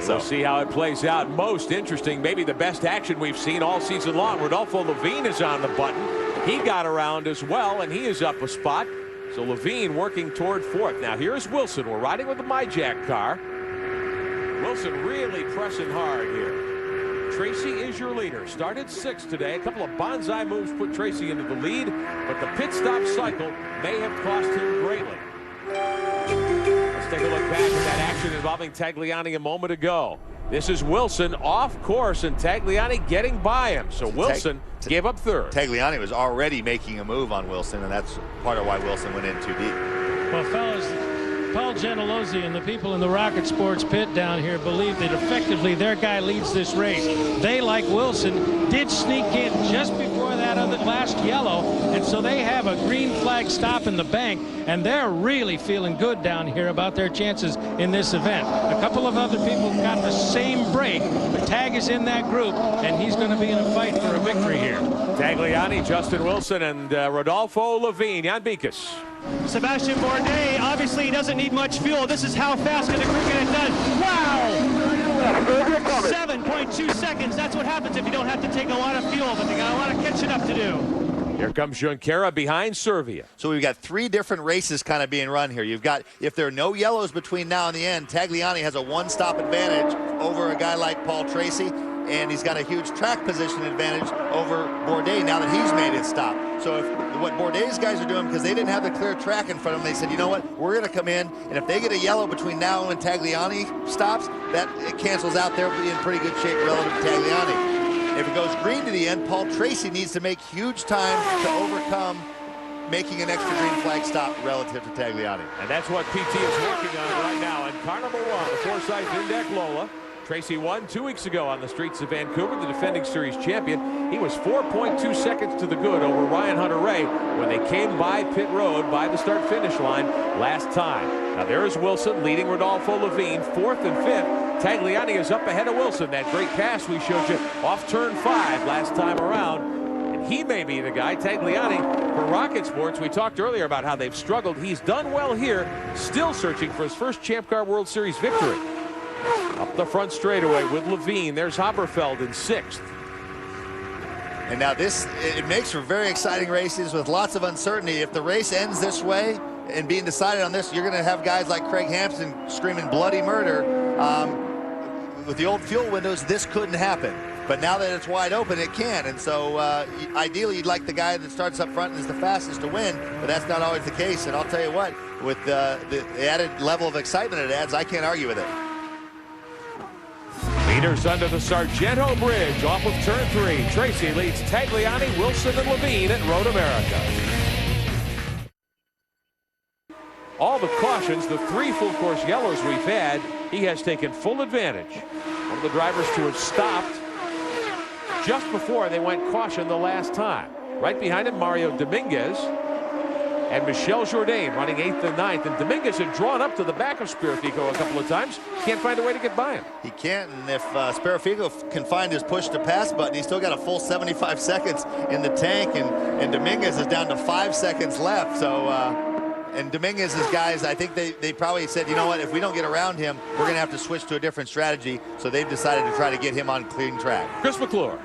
So we'll see how it plays out. Most interesting, maybe the best action we've seen all season long. Rodolfo Levine is on the button. He got around as well, and he is up a spot. So Levine working toward 4th. Now here's Wilson. We're riding with the MyJack car. Wilson really pressing hard here. Tracy is your leader. Started 6th today. A couple of bonsai moves put Tracy into the lead, but the pit stop cycle may have cost him greatly. Let's take a look back at that action involving Tagliani a moment ago. This is Wilson off course, and Tagliani getting by him. So Wilson gave up 3rd. Tagliani was already making a move on Wilson, and that's part of why Wilson went in too deep. Well, fellas, Paul Gentilozzi and the people in the Rocket Sports pit down here believe that effectively their guy leads this race. They, like Wilson, did sneak in just before that other last yellow, and so they have a green flag stop in the bank, and they're really feeling good down here about their chances in this event. A couple of other people got the same break, but Tag is in that group, and he's going to be in a fight for a victory here. Tagliani, Justin Wilson, and Rodolfo Levine. Jan Bikas. Sebastian Bourdais, obviously he doesn't need much fuel. This is how fast can the crew get it done. Wow! 7.2 seconds. That's what happens if you don't have to take a lot of fuel, but they got a lot of catching up to do. Here comes Junqueira behind Servia. So we've got 3 different races kind of being run here. You've got, if there are no yellows between now and the end, Tagliani has a 1-stop advantage over a guy like Paul Tracy. and he's got a huge track position advantage over Bourdais now that he's made his stop. So what Bourdais' guys are doing, because they didn't have the clear track in front of them, they said, you know what, we're going to come in, and if they get a yellow between now and Tagliani stops, that it cancels out. They're in pretty good shape relative to Tagliani. If it goes green to the end, Paul Tracy needs to make huge time to overcome making an extra green flag stop relative to Tagliani. And that's what PT is working on right now. And car number 1, the Forsyth Index Lola. Tracy won 2 weeks ago on the streets of Vancouver, the defending series champion. He was 4.2 seconds to the good over Ryan Hunter-Reay when they came by pit road by the start-finish line last time. Now there is Wilson leading Rodolfo Levine, 4th and 5th. Tagliani is up ahead of Wilson. That great pass we showed you off turn 5 last time around. He may be the guy, Tagliani, for Rocket Sports. We talked earlier about how they've struggled. He's done well here, still searching for his first Champ Car World Series victory. Up the front straightaway with Levine. There's Haberfeld in 6th. And now it makes for very exciting races with lots of uncertainty. If the race ends this way and being decided on this, you're going to have guys like Craig Hampson screaming bloody murder. With the old fuel windows, this couldn't happen. But now that it's wide open, it can. And so ideally, you'd like the guy that starts up front and is the fastest to win, but that's not always the case. And I'll tell you what, with the added level of excitement it adds, I can't argue with it. Leaders under the Sargento Bridge off of turn 3. Tracy leads Tagliani, Wilson, and Levine at Road America. All the cautions, the 3 full-course yellows we've had, he has taken full advantage. One of the drivers to have stopped just before they went caution the last time. Right behind him, Mario Dominguez and Michel Jourdain running 8th and 9th. And Dominguez had drawn up to the back of Spirifico a couple of times. Can't find a way to get by him. He can't, and if Spirifico can find his push to pass button, he's still got a full 75 seconds in the tank, and Dominguez is down to 5 seconds left. So, and Dominguez's guys, I think they probably said, you know what, if we don't get around him, we're going to have to switch to a different strategy. So they've decided to try to get him on clean track. Chris McClure.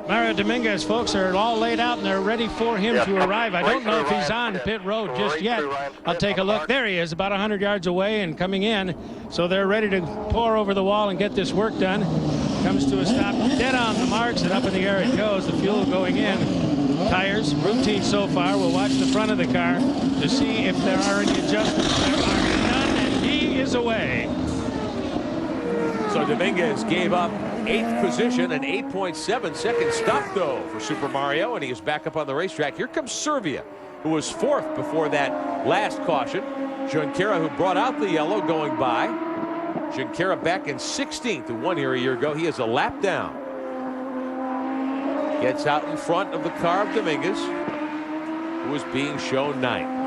Mario Dominguez, folks, are all laid out and they're ready for him to arrive. I don't know if he's on pit road just yet. I'll take a look. There he is, about 100 yards away and coming in. So they're ready to pour over the wall and get this work done. Comes to a stop dead on the marks, and up in the air it goes. The fuel going in. Tires, routine so far. We'll watch the front of the car to see if there are any adjustments. There are none, and he is away. So Dominguez gave up 8th position, an 8.7 second stop though for Super Mario, and he is back up on the racetrack. Here comes Servia, who was 4th before that last caution. Junqueira, who brought out the yellow, going by. Junqueira back in 16th, who won here a year ago. He is a lap down. Gets out in front of the car of Dominguez, who is being shown 9th.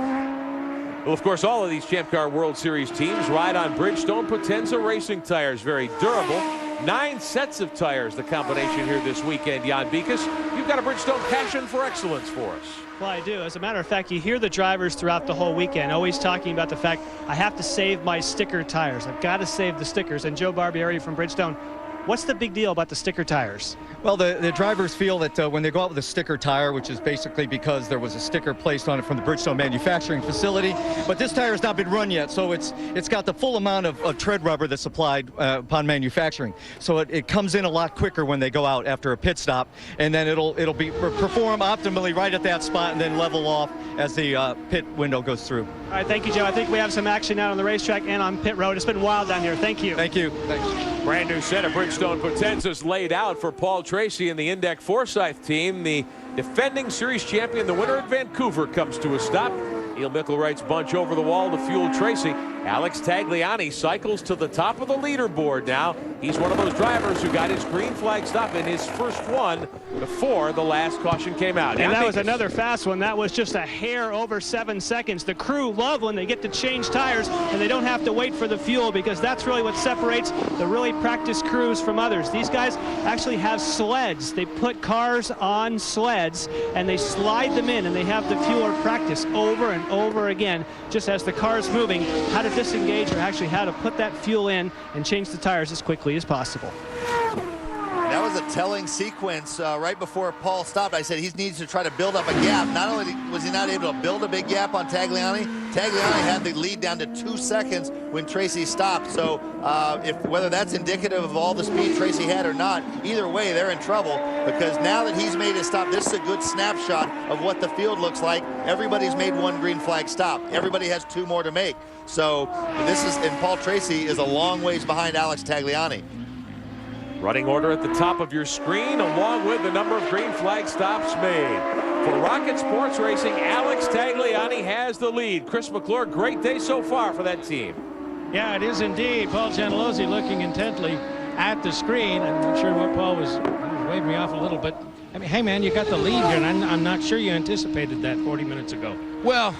Well, of course, all of these Champ Car World Series teams ride on Bridgestone Potenza racing tires. Very durable. 9 sets of tires, the combination here this weekend. Jan Beekes, you've got a Bridgestone passion for excellence for us. Well, I do. As a matter of fact, you hear the drivers throughout the whole weekend always talking about the fact, I have to save my sticker tires. I've got to save the stickers. And Joe Barbieri from Bridgestone, what's the big deal about the sticker tires? Well, the drivers feel that when they go out with a sticker tire, which is basically because there was a sticker placed on it from the Bridgestone manufacturing facility, but this tire has not been run yet, so it's got the full amount of tread rubber that's applied upon manufacturing. So it comes in a lot quicker when they go out after a pit stop, and then it'll perform optimally right at that spot and then level off as the pit window goes through. All right, thank you, Joe. I think we have some action out on the racetrack and on pit road. It's been wild down here. Thank you. Thank you. Thanks. Brand new set of Bridgestone Potenzas laid out for Paul Tracy and the Index Forsyth team. The defending series champion, the winner at Vancouver, comes to a stop. Neil Mickelwright's bunch over the wall to fuel Tracy. Alex Tagliani cycles to the top of the leaderboard now. He's one of those drivers who got his green flag stop in his first one before the last caution came out. And that was another fast one. That was just a hair over 7 seconds. The crew love when they get to change tires and they don't have to wait for the fuel, because that's really what separates the really practiced crews from others. These guys actually have sleds. They put cars on sleds and they slide them in, and they have the fuel practice over and over again, just as the car is moving, how to disengage or actually how to put that fuel in and change the tires as quickly as possible. That was a telling sequence right before Paul stopped. I said he needs to try to build up a gap. Not only was he not able to build a big gap on Tagliani, Tagliani had the lead down to 2 seconds when Tracy stopped. So whether that's indicative of all the speed Tracy had or not, either way, they're in trouble, because now that he's made his stop, this is a good snapshot of what the field looks like. Everybody's made one green flag stop. Everybody has 2 more to make. So this is, and Paul Tracy is a long ways behind Alex Tagliani. Running order at the top of your screen, along with the number of green flag stops made. For Rocket Sports Racing, Alex Tagliani has the lead. Chris McClure, great day so far for that team. Yeah, it is indeed. Paul Gentilozzi looking intently at the screen. I'm not sure what Paul was waving me off a little, but I mean, hey man, you got the lead here, and I'm not sure you anticipated that 40 minutes ago. Well,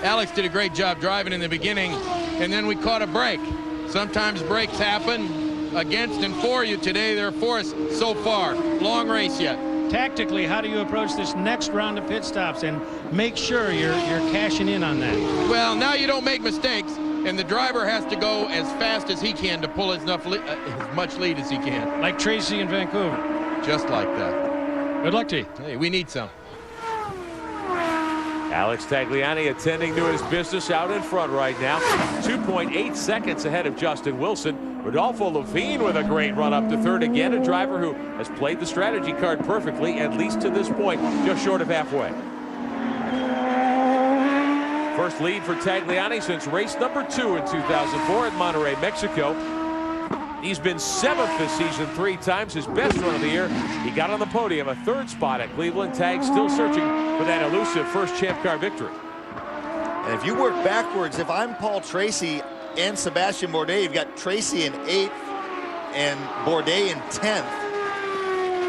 Alex did a great job driving in the beginning, and then we caught a break. Sometimes breaks happen against and for you. Today they're for us so far. Long race yet. Tactically, how do you approach this next round of pit stops and make sure you're cashing in on that? Well, now you don't make mistakes, and the driver has to go as fast as he can to pull as much lead as he can. Like Tracy in Vancouver. Just like that. Good luck to you. Hey, we need some. Alex Tagliani attending to his business out in front right now. 2.8 seconds ahead of Justin Wilson. Rodolfo Levine with a great run up to third. Again, a driver who has played the strategy card perfectly, at least to this point, just short of halfway. First lead for Tagliani since race number 2 in 2004 at Monterrey, Mexico. He's been 7th this season 3 times, his best run of the year. He got on the podium, a 3rd spot at Cleveland. Tag still searching for that elusive first Champ Car victory. And if you work backwards, if I'm Paul Tracy and Sebastian Bourdais, you've got Tracy in 8th and Bourdais in 10th.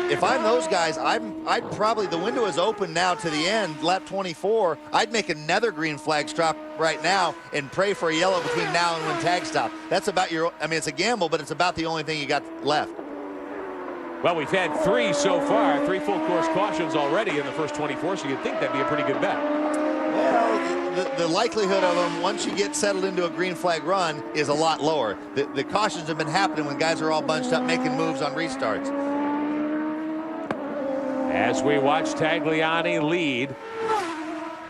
If I'm those guys, I'd probably, the window is open now to the end, lap 24. I'd make another green flag stop right now and pray for a yellow between now and when tag stop. That's about your, I mean, it's a gamble, but it's about the only thing you got left. Well, we've had 3 so far, 3 full course cautions already in the first 24, so you'd think that'd be a pretty good bet. Well, the likelihood of them, once you get settled into a green flag run, is a lot lower. The cautions have been happening when guys are all bunched up making moves on restarts. As we watch Tagliani lead,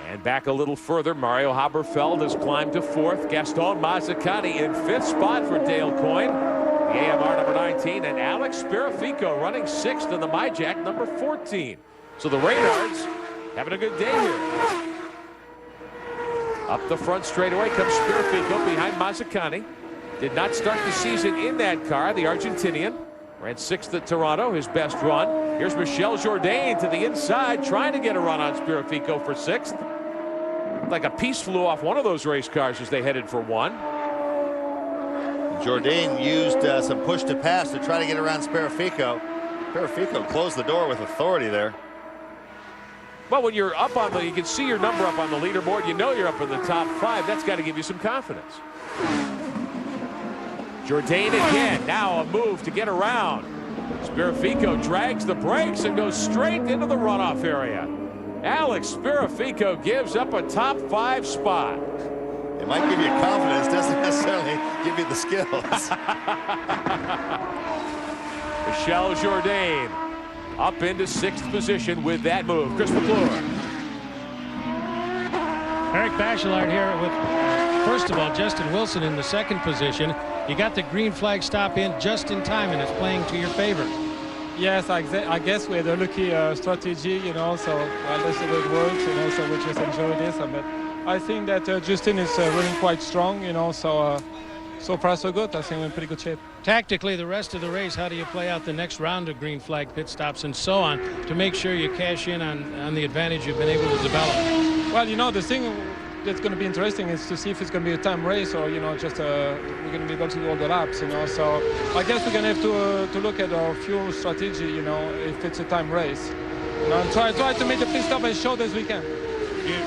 and back a little further, Mario Haberfeld has climbed to 4th. Gaston Mazzacani in 5th spot for Dale Coyne, the AMR number 19, and Alex Spirafico running 6th in the MyJack number 14. So the Reynards having a good day here. Up the front straightaway comes Spirafico behind Mazzacani. Did not start the season in that car, the Argentinian. Ran 6th at Toronto, his best run. Here's Michel Jourdain to the inside, trying to get a run on Spirafico for 6th. Like a piece flew off one of those race cars as they headed for 1. Jourdain used some push to pass to try to get around Spirafico. Spirafico closed the door with authority there. Well, when you're up on you can see your number up on the leaderboard, you know you're up in the top 5. That's got to give you some confidence. Jourdain again, now a move to get around. Spirafico drags the brakes and goes straight into the runoff area. Alex Spirafico gives up a top 5 spot. It might give you confidence, doesn't necessarily give you the skills. Michel Jourdain up into 6th position with that move. Chris McClure. Eric Bachelard here with, first of all, Justin Wilson in the 2nd position. You got the green flag stop in just in time, and it's playing to your favor. Yes, I guess we had a lucky strategy, you know, so that's the way it works, you know, so we just enjoy this. But I think that Justin is running quite strong, you know, so far so good. I think we're in pretty good shape. Tactically, the rest of the race, how do you play out the next round of green flag pit stops and so on to make sure you cash in on the advantage you've been able to develop? Well, you know, the thing that's going to be interesting is to see if it's going to be a time race or, you know, just we're going to be able to do all the laps, you know. So I guess we're going to have to look at our fuel strategy, you know, if it's a time race. You know, and try to make the pit stop as short as we can.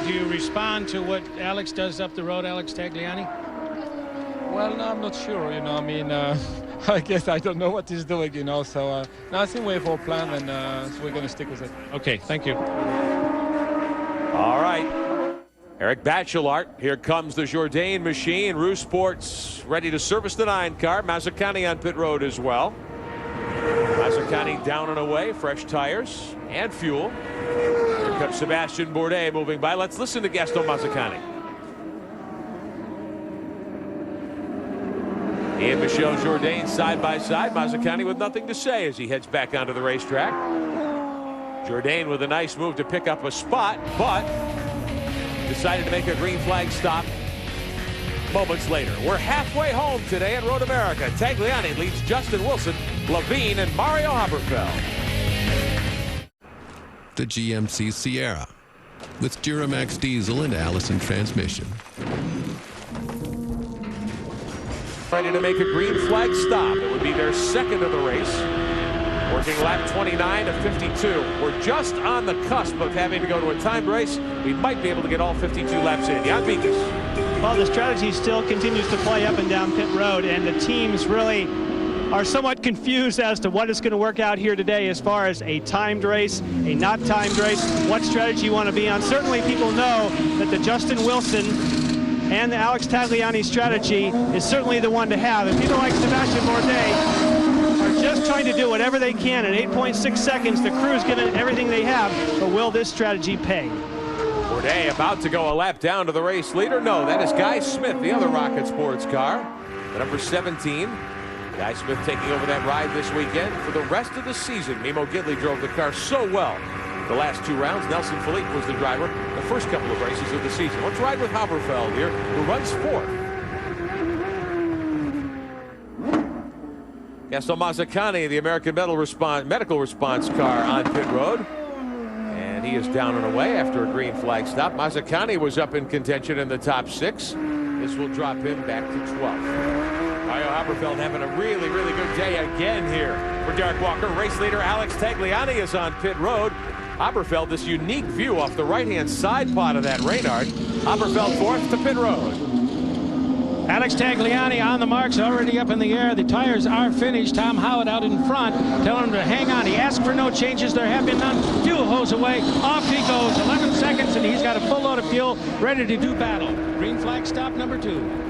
Do you respond to what Alex does up the road, Alex Tagliani? Well, no, I'm not sure, you know. I mean, I guess I don't know what he's doing, you know. So no, I think we have our plan, and so we're going to stick with it. Okay, thank you. All right. Eric Bachelard, here comes the Jourdain machine. Rouge Sports ready to service the 9 car. Mazzacani on pit road as well. Mazzacani Mazzacani down and away, fresh tires and fuel. Here comes Sebastian Bourdais moving by. Let's listen to Gaston Mazzacani. He and Michel Jourdain side by side. Mazzacani with nothing to say as he heads back onto the racetrack. Jourdain with a nice move to pick up a spot, but decided to make a green flag stop moments later. We're halfway home today at Road America. Tagliani leads Justin Wilson, Levine, and Mario Haberfeld. The GMC Sierra with Duramax diesel and Allison transmission. Ready to make a green flag stop. It would be their second of the race. Working lap 29 of 52. We're just on the cusp of having to go to a timed race. We might be able to get all 52 laps in. Jan Beekes. Well, the strategy still continues to play up and down pit road, and the teams really are somewhat confused as to what is going to work out here today as far as a timed race, a not timed race, what strategy you want to be on. Certainly people know that the Justin Wilson and the Alex Tagliani strategy is certainly the one to have. And people like Sebastian Bourdais are just trying to do whatever they can. In 8.6 seconds, the crew's given everything they have, but will this strategy pay? Bourdais about to go a lap down to the race leader. No, that is Guy Smith, the other Rocket Sports car, the number 17. Guy Smith taking over that ride this weekend for the rest of the season. Mimo Gidley drove the car so well the last two rounds. Nelson Philippe was the driver the first couple of races of the season. Let's ride with Haberfeld here, who runs fourth. Gaston Mazzacani, the American medical response car on pit road. And he is down and away after a green flag stop. Mazzacani was up in contention in the top 6. This will drop him back to 12th. Mario Haberfeld having a really, really good day again here for Derek Walker. Race leader Alex Tagliani is on pit road. Haberfeld, this unique view off the right-hand side pod of that Reynard. Haberfeld fourth to pit road. Alex Tagliani on the marks, already up in the air. The tires are finished. Tom Howard out in front, telling him to hang on. He asked for no changes. There have been none. Fuel hose away. Off he goes. 11 seconds, and he's got a full load of fuel, ready to do battle. Green flag stop number 2.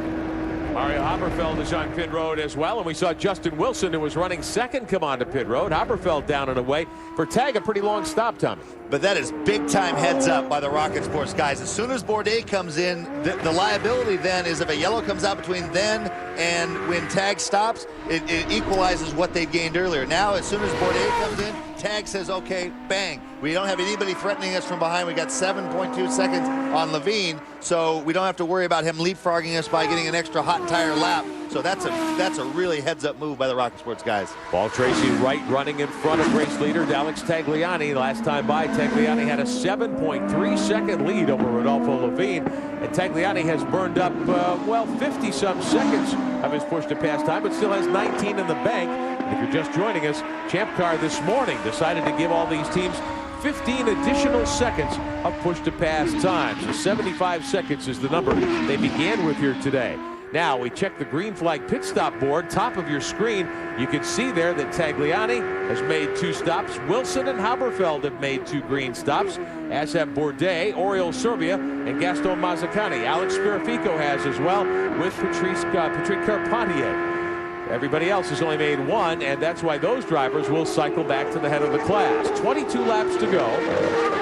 Mario Haberfeld is on pit road as well, and we saw Justin Wilson, who was running second, come on to pit road. Haberfeld down and away. For Tag, a pretty long stop, Tommy. But that is big-time heads up by the Rocket Sports guys. As soon as Bourdais comes in, the liability then is if a yellow comes out between then and when Tag stops, it equalizes what they gained earlier. Now, as soon as Bourdais comes in, Tag says, okay, bang. We don't have anybody threatening us from behind. We got 7.2 seconds on Levine, so we don't have to worry about him leapfrogging us by getting an extra hot tire lap. So that's a really heads-up move by the Rocket Sports guys. Paul Tracy Wright running in front of race leader Alex Tagliani. Last time by, Tagliani had a 7.3-second lead over Rodolfo Levine. And Tagliani has burned up, 50-some seconds of his push-to-pass time, but still has 19 in the bank. And if you're just joining us, Champ Car this morning decided to give all these teams 15 additional seconds of push-to-pass time. So 75 seconds is the number they began with here today. Now we check the green flag pit stop board, top of your screen. You can see there that Tagliani has made 2 stops. Wilson and Haberfeld have made 2 green stops, as have Bourdais, Oriol Servia, and Gaston Mazzacani. Alex Spirifico has as well, with Patrick Carpentier. Everybody else has only made 1, and that's why those drivers will cycle back to the head of the class. 22 laps to go.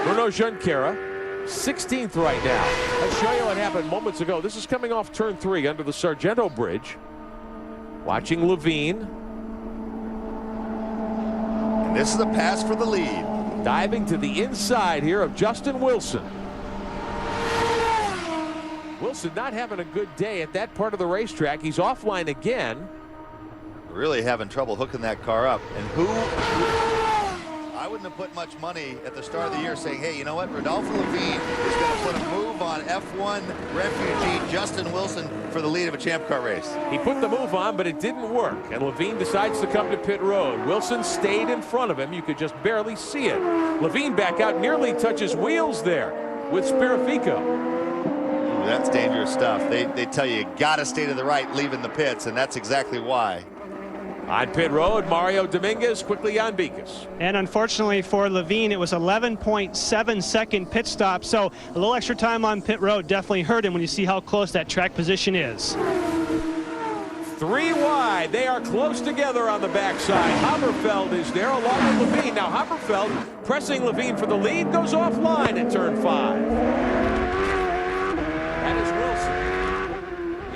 Bruno Junqueira, 16th right now. Let's show you what happened moments ago. This is coming off turn 3 under the Sargento Bridge. Watching Levine. And this is a pass for the lead. Diving to the inside here of Justin Wilson. Wilson not having a good day at that part of the racetrack. He's offline again. Really having trouble hooking that car up. And I wouldn't have put much money at the start of the year saying, hey, you know what? Rodolfo Levine is going to put a move on F1 refugee Justin Wilson for the lead of a Champ Car race. He put the move on, but it didn't work. And Levine decides to come to pit road. Wilson stayed in front of him. You could just barely see it. Levine back out, nearly touches wheels there with Spirifico. Ooh, that's dangerous stuff. They tell you got to stay to the right leaving the pits, and that's exactly why. On pit road, Mario Dominguez, quickly Jan Beekes. And unfortunately for Levine, it was 11.7-second pit stop, so a little extra time on pit road definitely hurt him when you see how close that track position is. 3 wide. They are close together on the backside. Haberfeld is there along with Levine. Now Haberfeld pressing Levine for the lead, goes offline at turn 5. That is Wilson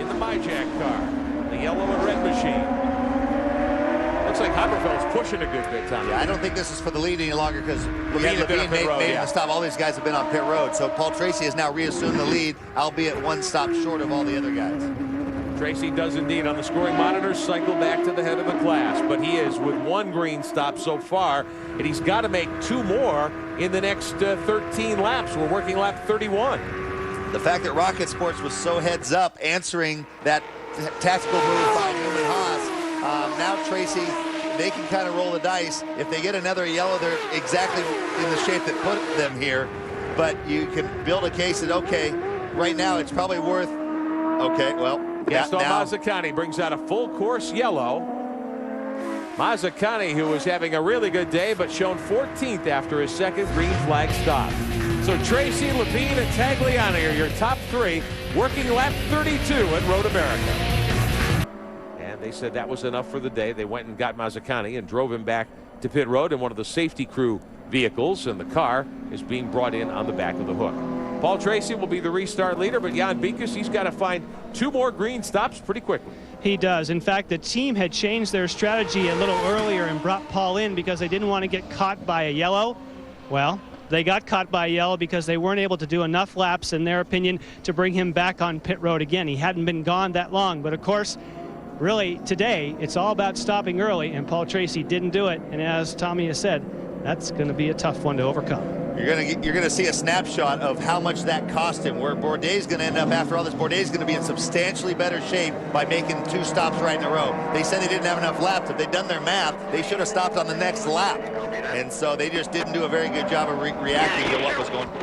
in the MyJack car, the yellow and red machine. Looks like Haberfeld's pushing a good bit, Tom. Yeah, I don't think this is for the lead any longer because Levine made a stop. All these guys have been on pit road. So Paul Tracy has now reassumed the lead, albeit 1 stop short of all the other guys. Tracy does indeed on the scoring monitors cycle back to the head of the class, but he is with 1 green stop so far, and he's got to make 2 more in the next 13 laps. We're working lap 31. The fact that Rocket Sports was so heads up answering that tactical move by Newman Haas, now Tracy, they can kind of roll the dice. If they get another yellow, they're exactly in the shape that put them here, but you can build a case that, okay, right now it's probably worth, okay, well, Gaston Mazzacani brings out a full course yellow. Mazzacani, who was having a really good day, but shown 14th after his second green flag stop. So Tracy, Levine, and Tagliani are your top 3, working lap 32 at Road America. And they said that was enough for the day. They went and got Mazzacani and drove him back to pit road in one of the safety crew vehicles, and the car is being brought in on the back of the hook. Paul Tracy will be the restart leader, but Jan Bikus, he's got to find 2 more green stops pretty quickly. He does. In fact, the team had changed their strategy a little earlier and brought Paul in because they didn't want to get caught by a yellow. Well, they got caught by a yellow because they weren't able to do enough laps, in their opinion, to bring him back on pit road again. He hadn't been gone that long, but of course, really today, it's all about stopping early, and Paul Tracy didn't do it. And as Tommy has said, that's going to be a tough one to overcome. You're gonna see a snapshot of how much that cost him, where Bourdais going to end up after all this. Bourdais is going to be in substantially better shape by making 2 stops right in a row. They said they didn't have enough laps. If they'd done their math, they should have stopped on the next lap. And so they just didn't do a very good job of reacting to what was going on.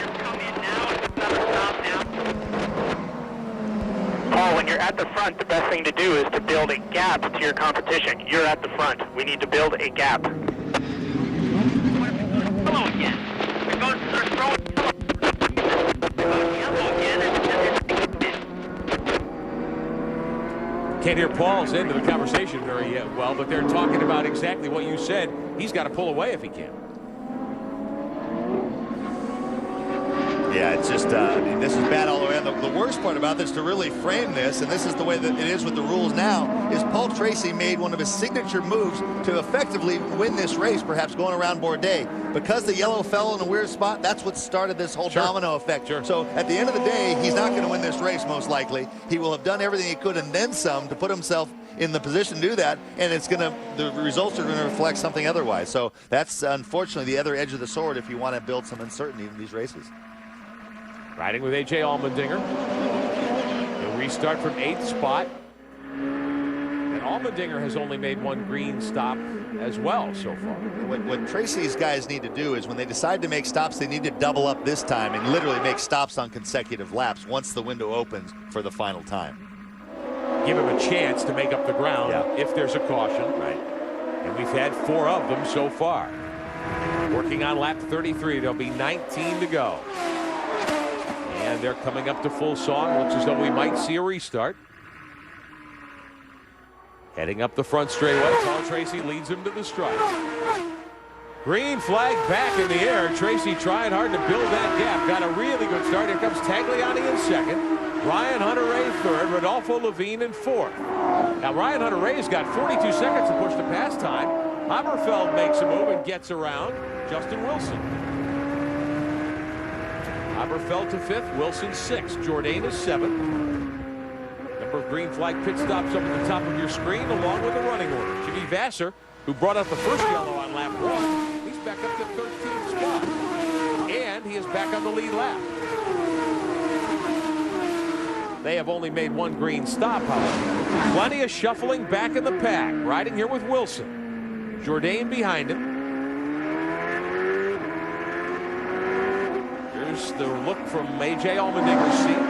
Paul, when you're at the front, the best thing to do is to build a gap to your competition. You're at the front. We need to build a gap. Hello again. Can't hear Paul's end of the conversation very well, but they're talking about exactly what you said. He's got to pull away if he can. Yeah, it's just, I mean, this is bad all the way. The worst part about this, to really frame this, and this is the way that it is with the rules now, is Paul Tracy made one of his signature moves to effectively win this race, perhaps going around Bourdais. Because the yellow fell in a weird spot, that's what started this whole domino effect. So at the end of the day, he's not going to win this race, most likely. He will have done everything he could and then some to put himself in the position to do that, and the results are going to reflect something otherwise. So that's unfortunately the other edge of the sword if you want to build some uncertainty in these races. Riding with A.J. Allmendinger. He'll restart from 8th spot. And Allmendinger has only made 1 green stop as well so far. What Tracy's guys need to do is when they decide to make stops, they need to double up this time and literally make stops on consecutive laps once the window opens for the final time. Give him a chance to make up the ground if there's a caution. Right. And we've had 4 of them so far. Working on lap 33. There'll be 19 to go. And they're coming up to full song. Looks as though we might see a restart. Heading up the front straightaway. Paul Tracy leads him to the stripe. Green flag back in the air. Tracy trying hard to build that gap. Got a really good start. Here comes Tagliani in 2nd. Ryan Hunter-Reay 3rd. Rodolfo Levine in 4th. Now Ryan Hunter-Reay's got 42 seconds to push the pass time. Haberfeld makes a move and gets around Justin Wilson. Haberfeld to 5th, Wilson 6th, Jourdain is 7th. Number of green flag pit stops up at the top of your screen, along with the running order. Jimmy Vasser, who brought out the first yellow on lap 1, he's back up to 13th spot. And he is back on the lead lap. They have only made 1 green stop, however. Plenty of shuffling back in the pack. Riding here with Wilson. Jourdain behind him. The look from A.J. Allmendinger's seat.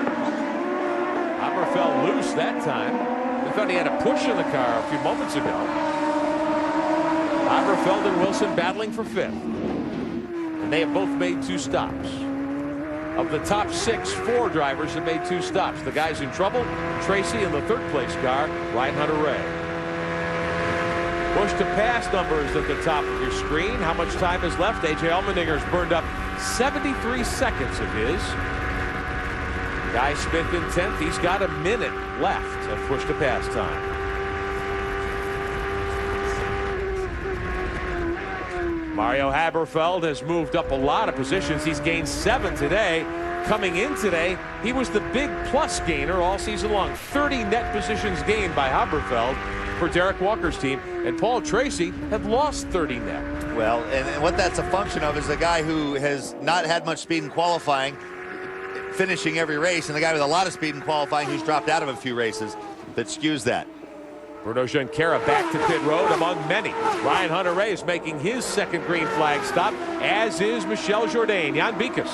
Haberfeld loose that time. We thought he had a push in the car a few moments ago. Haberfeld and Wilson battling for 5th. And they have both made 2 stops. Of the top 6, 4 drivers have made 2 stops. The guys in trouble, Tracy in the 3rd place car, Ryan Hunter-Reay. Push to pass numbers at the top of your screen. How much time is left? A.J. Allmendinger's burned up 73 seconds of his. Guy Smith in 10th. He's got a minute left of push to pass time. Mario Haberfeld has moved up a lot of positions. He's gained 7 today. Coming in today, he was the big plus gainer all season long. 30 net positions gained by Haberfeld for Derek Walker's team, and Paul Tracy had lost 30 net. Well, and what that's a function of is a guy who has not had much speed in qualifying, finishing every race, and the guy with a lot of speed in qualifying who's dropped out of a few races that skews that. Bruno Junqueira back to pit road among many. Ryan Hunter-Reay is making his 2nd green flag stop, as is Michel Jourdain. Jan Bikas.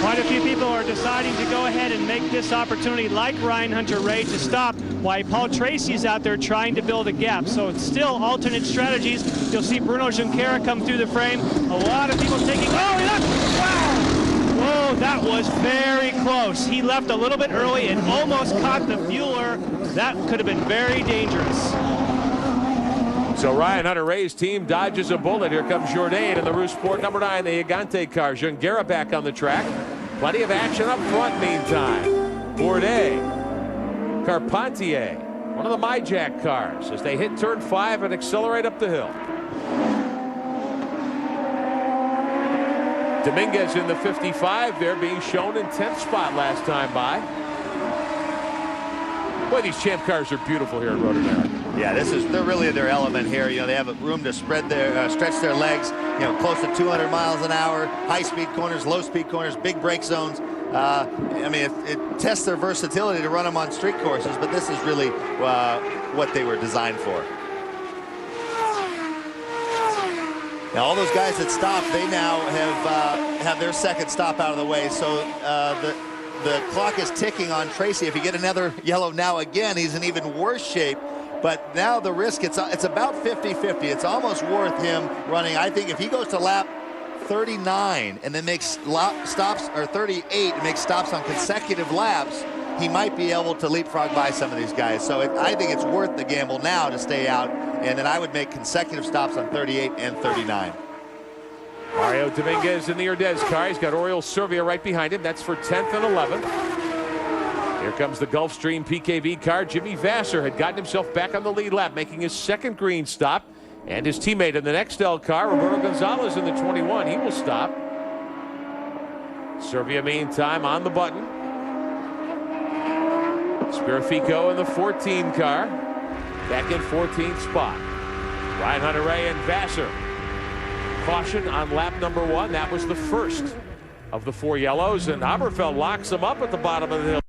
Quite a few people are deciding to go ahead and make this opportunity, like Ryan Hunter-Reay, to stop, while Paul Tracy is out there trying to build a gap. So it's still alternate strategies. You'll see Bruno Junqueira come through the frame. A lot of people taking, oh, he left, wow! Whoa, that was very close. He left a little bit early and almost caught the fueler. That could have been very dangerous. So Ryan Hunter-Reay's team dodges a bullet. Here comes Jourdain in the Rousport number 9, the Gigante car. Junqueira back on the track. Plenty of action up front meantime. Bourdais, Carpentier, one of the MyJack cars, as they hit turn 5 and accelerate up the hill. Dominguez in the 55 there, being shown in 10th spot last time by. Boy, these champ cars are beautiful here at Road America. Yeah, they're really their element here. You know, they have room to stretch their legs, you know, close to 200 miles an hour, high-speed corners, low-speed corners, big brake zones. I mean, it tests their versatility to run them on street courses, but this is really what they were designed for. Now, all those guys that stopped, they now have their 2nd stop out of the way. So the clock is ticking on Tracy. If you get another yellow now again, he's in even worse shape. But now the risk, it's about 50-50. It's almost worth him running. I think if he goes to lap 39 and then makes stops, or 38 and makes stops on consecutive laps, he might be able to leapfrog by some of these guys. So I think it's worth the gamble now to stay out, and then I would make consecutive stops on 38 and 39. Mario Dominguez in the Urdez car. He's got Oriol Servia right behind him. That's for 10th and 11th. Here comes the Gulfstream PKV car. Jimmy Vasser had gotten himself back on the lead lap, making his 2nd green stop. And his teammate in the Nextel car, Roberto Gonzalez in the 21. He will stop. Servia, meantime, on the button. Spirifico in the 14 car. Back in 14th spot. Ryan Hunter-Reay and Vasser. Caution on lap number 1. That was the first of the 4 yellows, and Haberfeld locks him up at the bottom of the hill.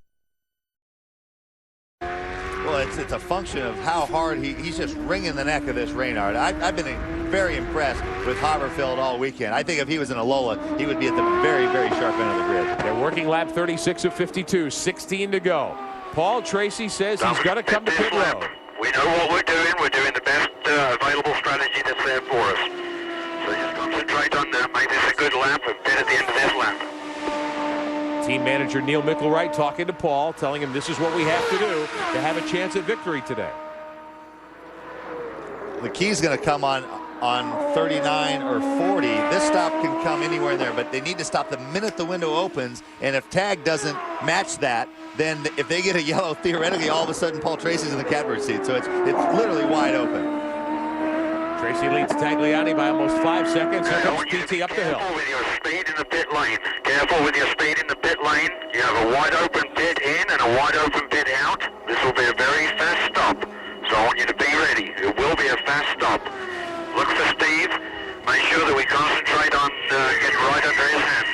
Well, it's a function of how hard he's just wringing the neck of this Reynard. I've been very impressed with Haberfeld all weekend. I think if he was in a Lola, he would be at the very, very sharp end of the grid. They're working lap 36 of 52, 16 to go. Paul Tracy says he's going to come to pit road. We know what we're doing. We're doing the best available strategy that's there for us. So just concentrate on make this a good lap and pit at the end of this lap. Team manager Neil Mickelwright talking to Paul, telling him this is what we have to do to have a chance at victory today. The key's going to come on 39 or 40. This stop can come anywhere in there, but they need to stop the minute the window opens, and if tag doesn't match that, then if they get a yellow, theoretically all of a sudden Paul Tracy's in the catbird seat. So it's literally wide open. Tracy leads Tagliani by almost 5 seconds. Here comes PT up the hill. Careful with your speed in the pit lane. Careful with your speed in the pit lane. You have a wide open pit in and a wide open pit out. This will be a very fast stop. So I want you to be ready. It will be a fast stop. Look for Steve. Make sure that we concentrate on getting right under his hand.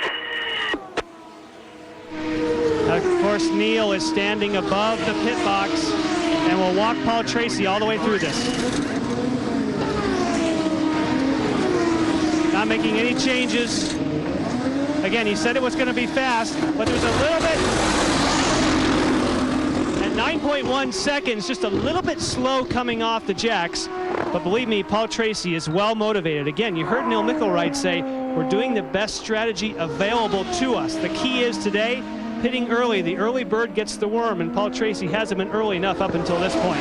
Of course, Neil is standing above the pit box and will walk Paul Tracy all the way through this. Not making any changes. Again, he said it was going to be fast, but there's a little bit, and 9.1 seconds, just a little bit slow coming off the jacks. But believe me, Paul Tracy is well motivated. Again, you heard Neil Mickelwright say, we're doing the best strategy available to us. The key is today, pitting early. The early bird gets the worm, and Paul Tracy hasn't been early enough up until this point.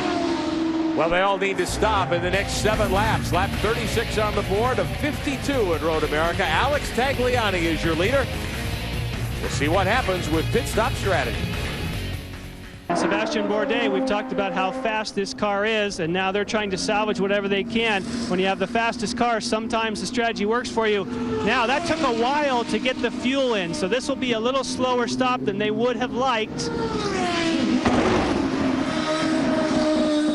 Well, they all need to stop in the next 7 laps. Lap 36 on the board of 52 at Road America. Alex Tagliani is your leader. We'll see what happens with pit stop strategy. Sebastian Bourdais, we've talked about how fast this car is, and now they're trying to salvage whatever they can. When you have the fastest car, sometimes the strategy works for you. Now, that took a while to get the fuel in, so this will be a little slower stop than they would have liked.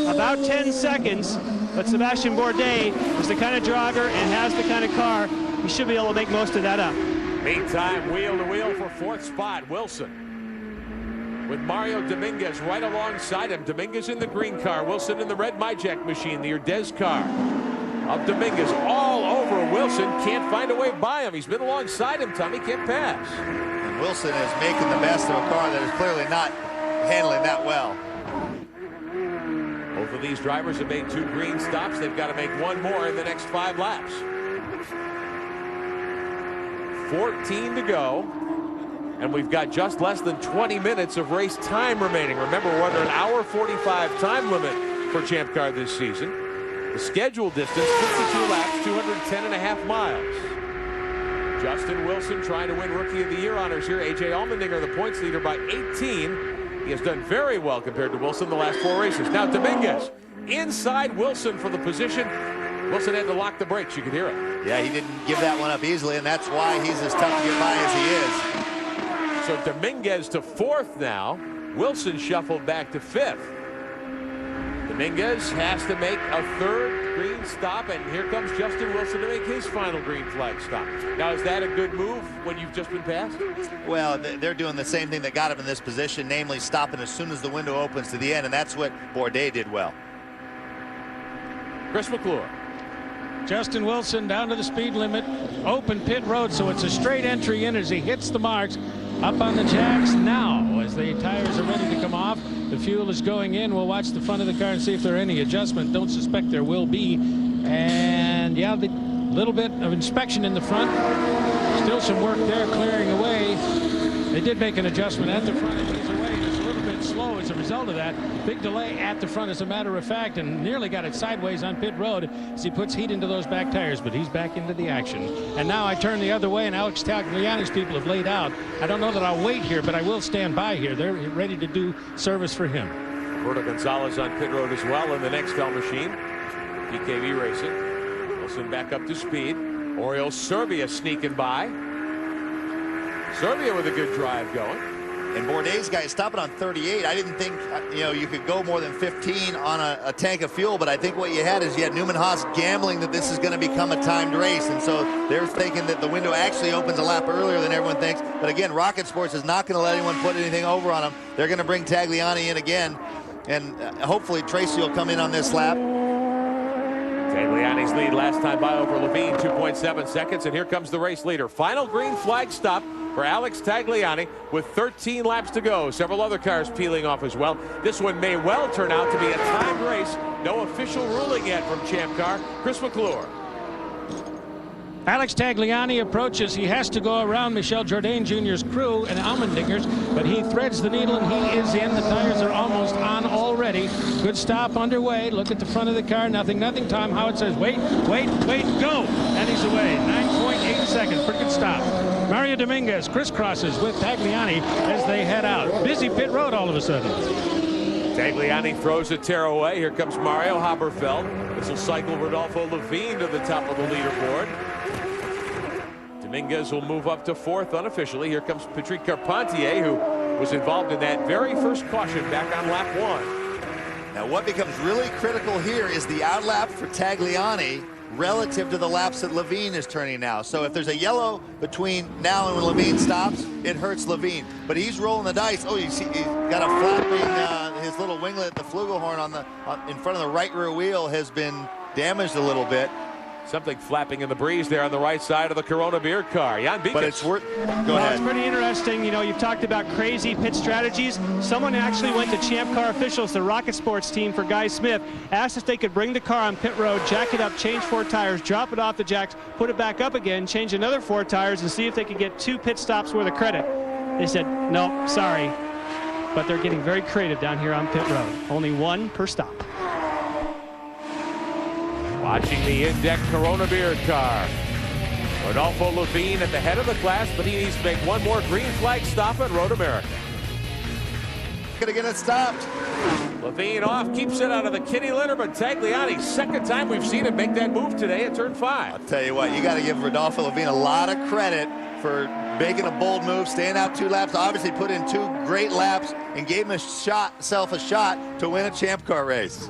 About 10 seconds, but Sebastian Bourdais is the kind of driver and has the kind of car, he should be able to make most of that up. Meantime, wheel to wheel for 4th spot, Wilson. With Mario Dominguez right alongside him. Dominguez in the green car, Wilson in the red MyJack machine, the Urdez car. Of Dominguez all over Wilson, can't find a way by him. He's been alongside him, Tommy, can't pass. And Wilson is making the best of a car that is clearly not handling that well. Both of these drivers have made 2 green stops. They've got to make 1 more in the next 5 laps. 14 to go. And we've got just less than 20 minutes of race time remaining. Remember, we're under an hour 45 time limit for Champ Car this season. The scheduled distance, 52 laps, 210.5 miles. Justin Wilson trying to win Rookie of the Year honors here. A.J. Allmendinger, the points leader by 18. He has done very well compared to Wilson the last 4 races. Now Dominguez inside Wilson for the position. Wilson had to lock the brakes. You could hear it. Yeah, he didn't give that one up easily, and that's why he's as tough to get by as he is. So Dominguez to 4th now. Wilson shuffled back to 5th. Dominguez has to make a 3rd green stop, and here comes Justin Wilson to make his final green flag stop. Now, is that a good move when you've just been passed? Well, they're doing the same thing that got him in this position, namely stopping as soon as the window opens to the end, and that's what Bourdais did well. Chris McClure. Justin Wilson down to the speed limit, open pit road, so it's a straight entry in as he hits the marks. Up on the jacks now as the tires are ready to come off. The fuel is going in. We'll watch the front of the car and see if there are any adjustments. Don't suspect there will be. And yeah, the little bit of inspection in the front. Still some work there clearing away. They did make an adjustment at the front. He's away. It's a little bit slow as a result of that. Big delay at the front, as a matter of fact, and nearly got it sideways on pit road as he puts heat into those back tires, but he's back into the action. And now I turn the other way, and Alex Tagliani's people have laid out. I don't know that I'll wait here, but I will stand by here. They're ready to do service for him. Roberto Gonzalez on pit road as well in the Nextel machine. DKV Racing. Wilson back up to speed. Oriol Serbia sneaking by. Serbia with a good drive going. And Bourdais' guy is stopping on 38. I didn't think, you could go more than 15 on a tank of fuel, but I think what you had is you had Newman Haas gambling that this is going to become a timed race, and so they're thinking that the window actually opens a lap earlier than everyone thinks. But again, Rocket Sports is not going to let anyone put anything over on them. They're going to bring Tagliani in again, and hopefully Tracy will come in on this lap. Tagliani's lead last time by over Levine, 2.7 seconds, and here comes the race leader. Final green flag stop for Alex Tagliani with 13 laps to go. Several other cars peeling off as well. This one may well turn out to be a timed race. No official ruling yet from Champ Car. Chris McClure. Alex Tagliani approaches. He has to go around Michel Jourdain Jr.'s crew and Allmendinger's, but he threads the needle and he is in. The tires are almost on already. Good stop underway. Look at the front of the car. Nothing. Tom Howard says, wait, go. And he's away. 9.8 seconds. Pretty good stop. Mario Dominguez crisscrosses with Tagliani as they head out. Busy pit road all of a sudden. Tagliani throws a tearaway. Here comes Mario Haberfeld. This will cycle Rodolfo Levine to the top of the leaderboard. Dominguez will move up to 4th unofficially. Here comes Patrick Carpentier, who was involved in that very first caution back on lap 1. Now what becomes really critical here is the outlap for Tagliani relative to the laps that Levine is turning now. So if there's a yellow between now and when Levine stops, it hurts Levine. But he's rolling the dice. Oh, you see, he's got a flapping, his little winglet, the flugelhorn in front of the right rear wheel has been damaged a little bit. Something flapping in the breeze there on the right side of the Corona beer car. Jan Beekes. But it's worth. Go ahead. It's pretty interesting. You know, you've talked about crazy pit strategies. Someone actually went to Champ Car officials, the Rocket Sports team for Guy Smith, asked if they could bring the car on pit road, jack it up, change 4 tires, drop it off the jacks, put it back up again, change another 4 tires, and see if they could get 2 pit stops worth of credit. They said, no, sorry. But they're getting very creative down here on pit road. Only 1 per stop. Watching the in-deck Corona beer car. Rodolfo Levine at the head of the class, but he needs to make 1 more green flag stop at Road America. Gonna get it stopped. Levine off, keeps it out of the kitty litter, but Tagliani, second time we've seen him make that move today at turn 5. I'll tell you what, you got to give Rodolfo Levine a lot of credit for making a bold move, staying out 2 laps, obviously put in 2 great laps, and gave himself a shot to win a Champ Car race.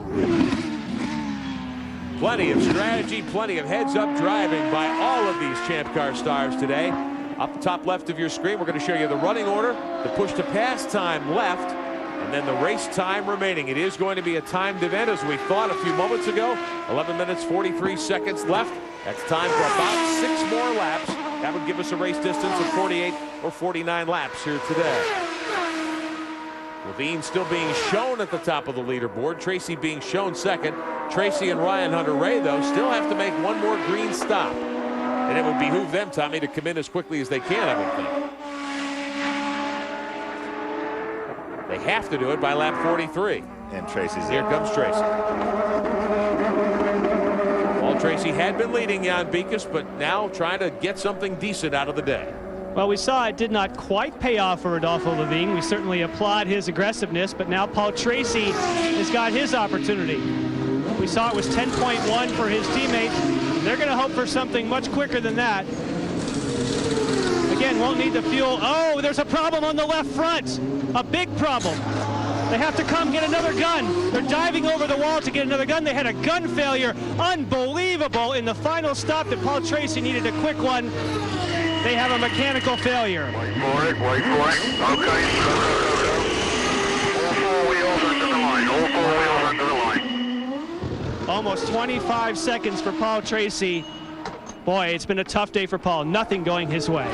Plenty of strategy, plenty of heads-up driving by all of these Champ Car stars today. Up the top left of your screen, we're going to show you the running order, the push-to-pass time left, and then the race time remaining. It is going to be a timed event, as we thought a few moments ago. 11 minutes, 43 seconds left. That's time for about 6 more laps. That would give us a race distance of 48 or 49 laps here today. Levine still being shown at the top of the leaderboard. Tracy being shown second. Tracy and Ryan Hunter-Ray, though, still have to make 1 more green stop. And it would behoove them, Tommy, to come in as quickly as they can, I would think. They have to do it by lap 43. And Tracy's here. Comes Tracy. Paul Tracy had been leading Jan Beekes, but now trying to get something decent out of the day. Well, we saw it did not quite pay off for Rodolfo Levine. We certainly applaud his aggressiveness, but now Paul Tracy has got his opportunity. We saw it was 10.1 for his teammate. They're going to hope for something much quicker than that. Again, won't need the fuel. Oh, there's a problem on the left front. A big problem. They have to come get another gun. They're diving over the wall to get another gun. They had a gun failure. Unbelievable. In the final stop that Paul Tracy needed a quick one. They have a mechanical failure. Wait for it, wait for it. Okay, All 4 wheels under the line, all 4 wheels under the line. Almost 25 seconds for Paul Tracy. Boy, it's been a tough day for Paul. Nothing going his way.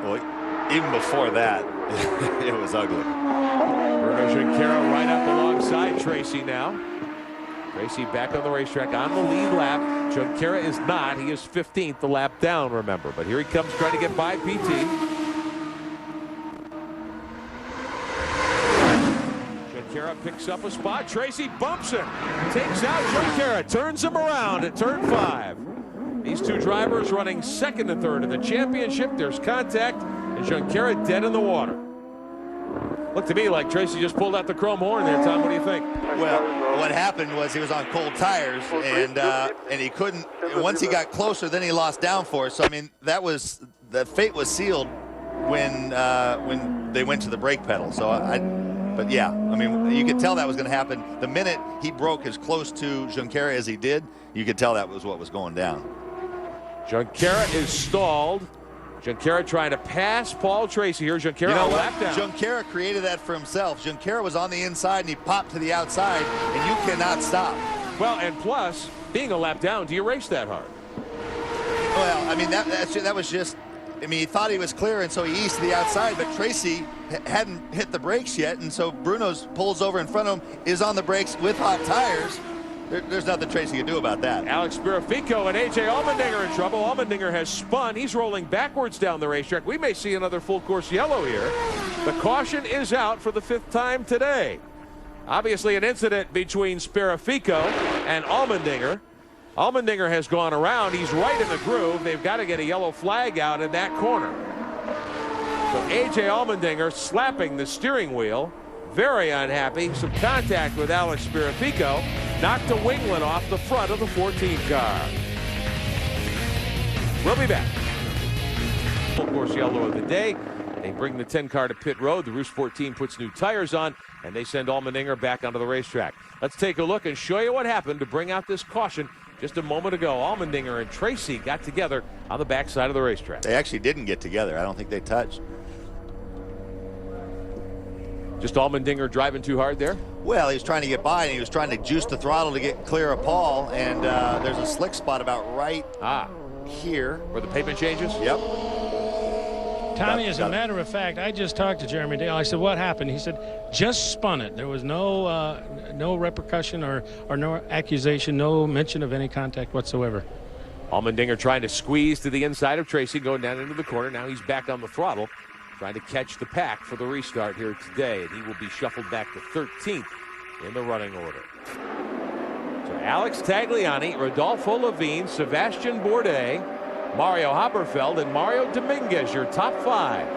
Well, even before that, it was ugly. Bruno Junqueira right up alongside Tracy now. Tracy back on the racetrack on the lead lap. Junqueira is not. He is 15th, the lap down, remember. But here he comes trying to get by PT. Junqueira picks up a spot. Tracy bumps him. Takes out Junqueira. Turns him around at turn 5. These 2 drivers running 2nd and 3rd in the championship. There's contact. And Junqueira dead in the water. Looked to me like Tracy just pulled out the chrome horn there, Tom. What do you think? Well, what happened was he was on cold tires, and he couldn't. Once he got closer, then he lost downforce. So I mean, the fate was sealed when they went to the brake pedal. So but yeah, I mean, you could tell that was going to happen. The minute he broke as close to Junqueira as he did, you could tell that was what was going down. Junqueira is stalled. Junqueira trying to pass Paul Tracy here. Junqueira lap down. Junqueira created that for himself. Junqueira was on the inside and he popped to the outside, and you cannot stop. Well, and plus, being a lap down, do you race that hard? Well, I mean, that was just, I mean, he thought he was clear, and so he eased to the outside, but Tracy hadn't hit the brakes yet, and so Bruno's pulls over in front of him, is on the brakes with hot tires. There's nothing Tracy can do about that. Alex Spirafico and A.J. Allmendinger in trouble. Allmendinger has spun. He's rolling backwards down the racetrack. We may see another full course yellow here. The caution is out for the 5th time today. Obviously an incident between Spirafico and Allmendinger. Allmendinger has gone around. He's right in the groove. They've got to get a yellow flag out in that corner. So A.J. Allmendinger slapping the steering wheel. Very unhappy. Some contact with Alex Spirafico. Knocked a winglet off the front of the 14 car. We'll be back. Full course yellow of the day. They bring the 10 car to pit road. The Motorsport team puts new tires on, and they send Allmendinger back onto the racetrack. Let's take a look and show you what happened to bring out this caution just a moment ago. Allmendinger and Tracy got together on the backside of the racetrack. They actually didn't get together. I don't think they touched. Just Allmendinger driving too hard there? Well, he was trying to get by, and he was trying to juice the throttle to get clear of Paul, and there's a slick spot about right here. Where the pavement changes? Yep. Tommy, as a matter of fact, I just talked to Jeremy Dale. I said, what happened? He said, just spun it. There was no repercussion or no accusation, no mention of any contact whatsoever. Allmendinger trying to squeeze to the inside of Tracy, going down into the corner. Now he's back on the throttle, trying to catch the pack for the restart here today, and he will be shuffled back to 13th in the running order. So Alex Tagliani, Rodolfo Levine, Sebastian Bourdais, Mario Haberfeld, and Mario Dominguez, your top 5.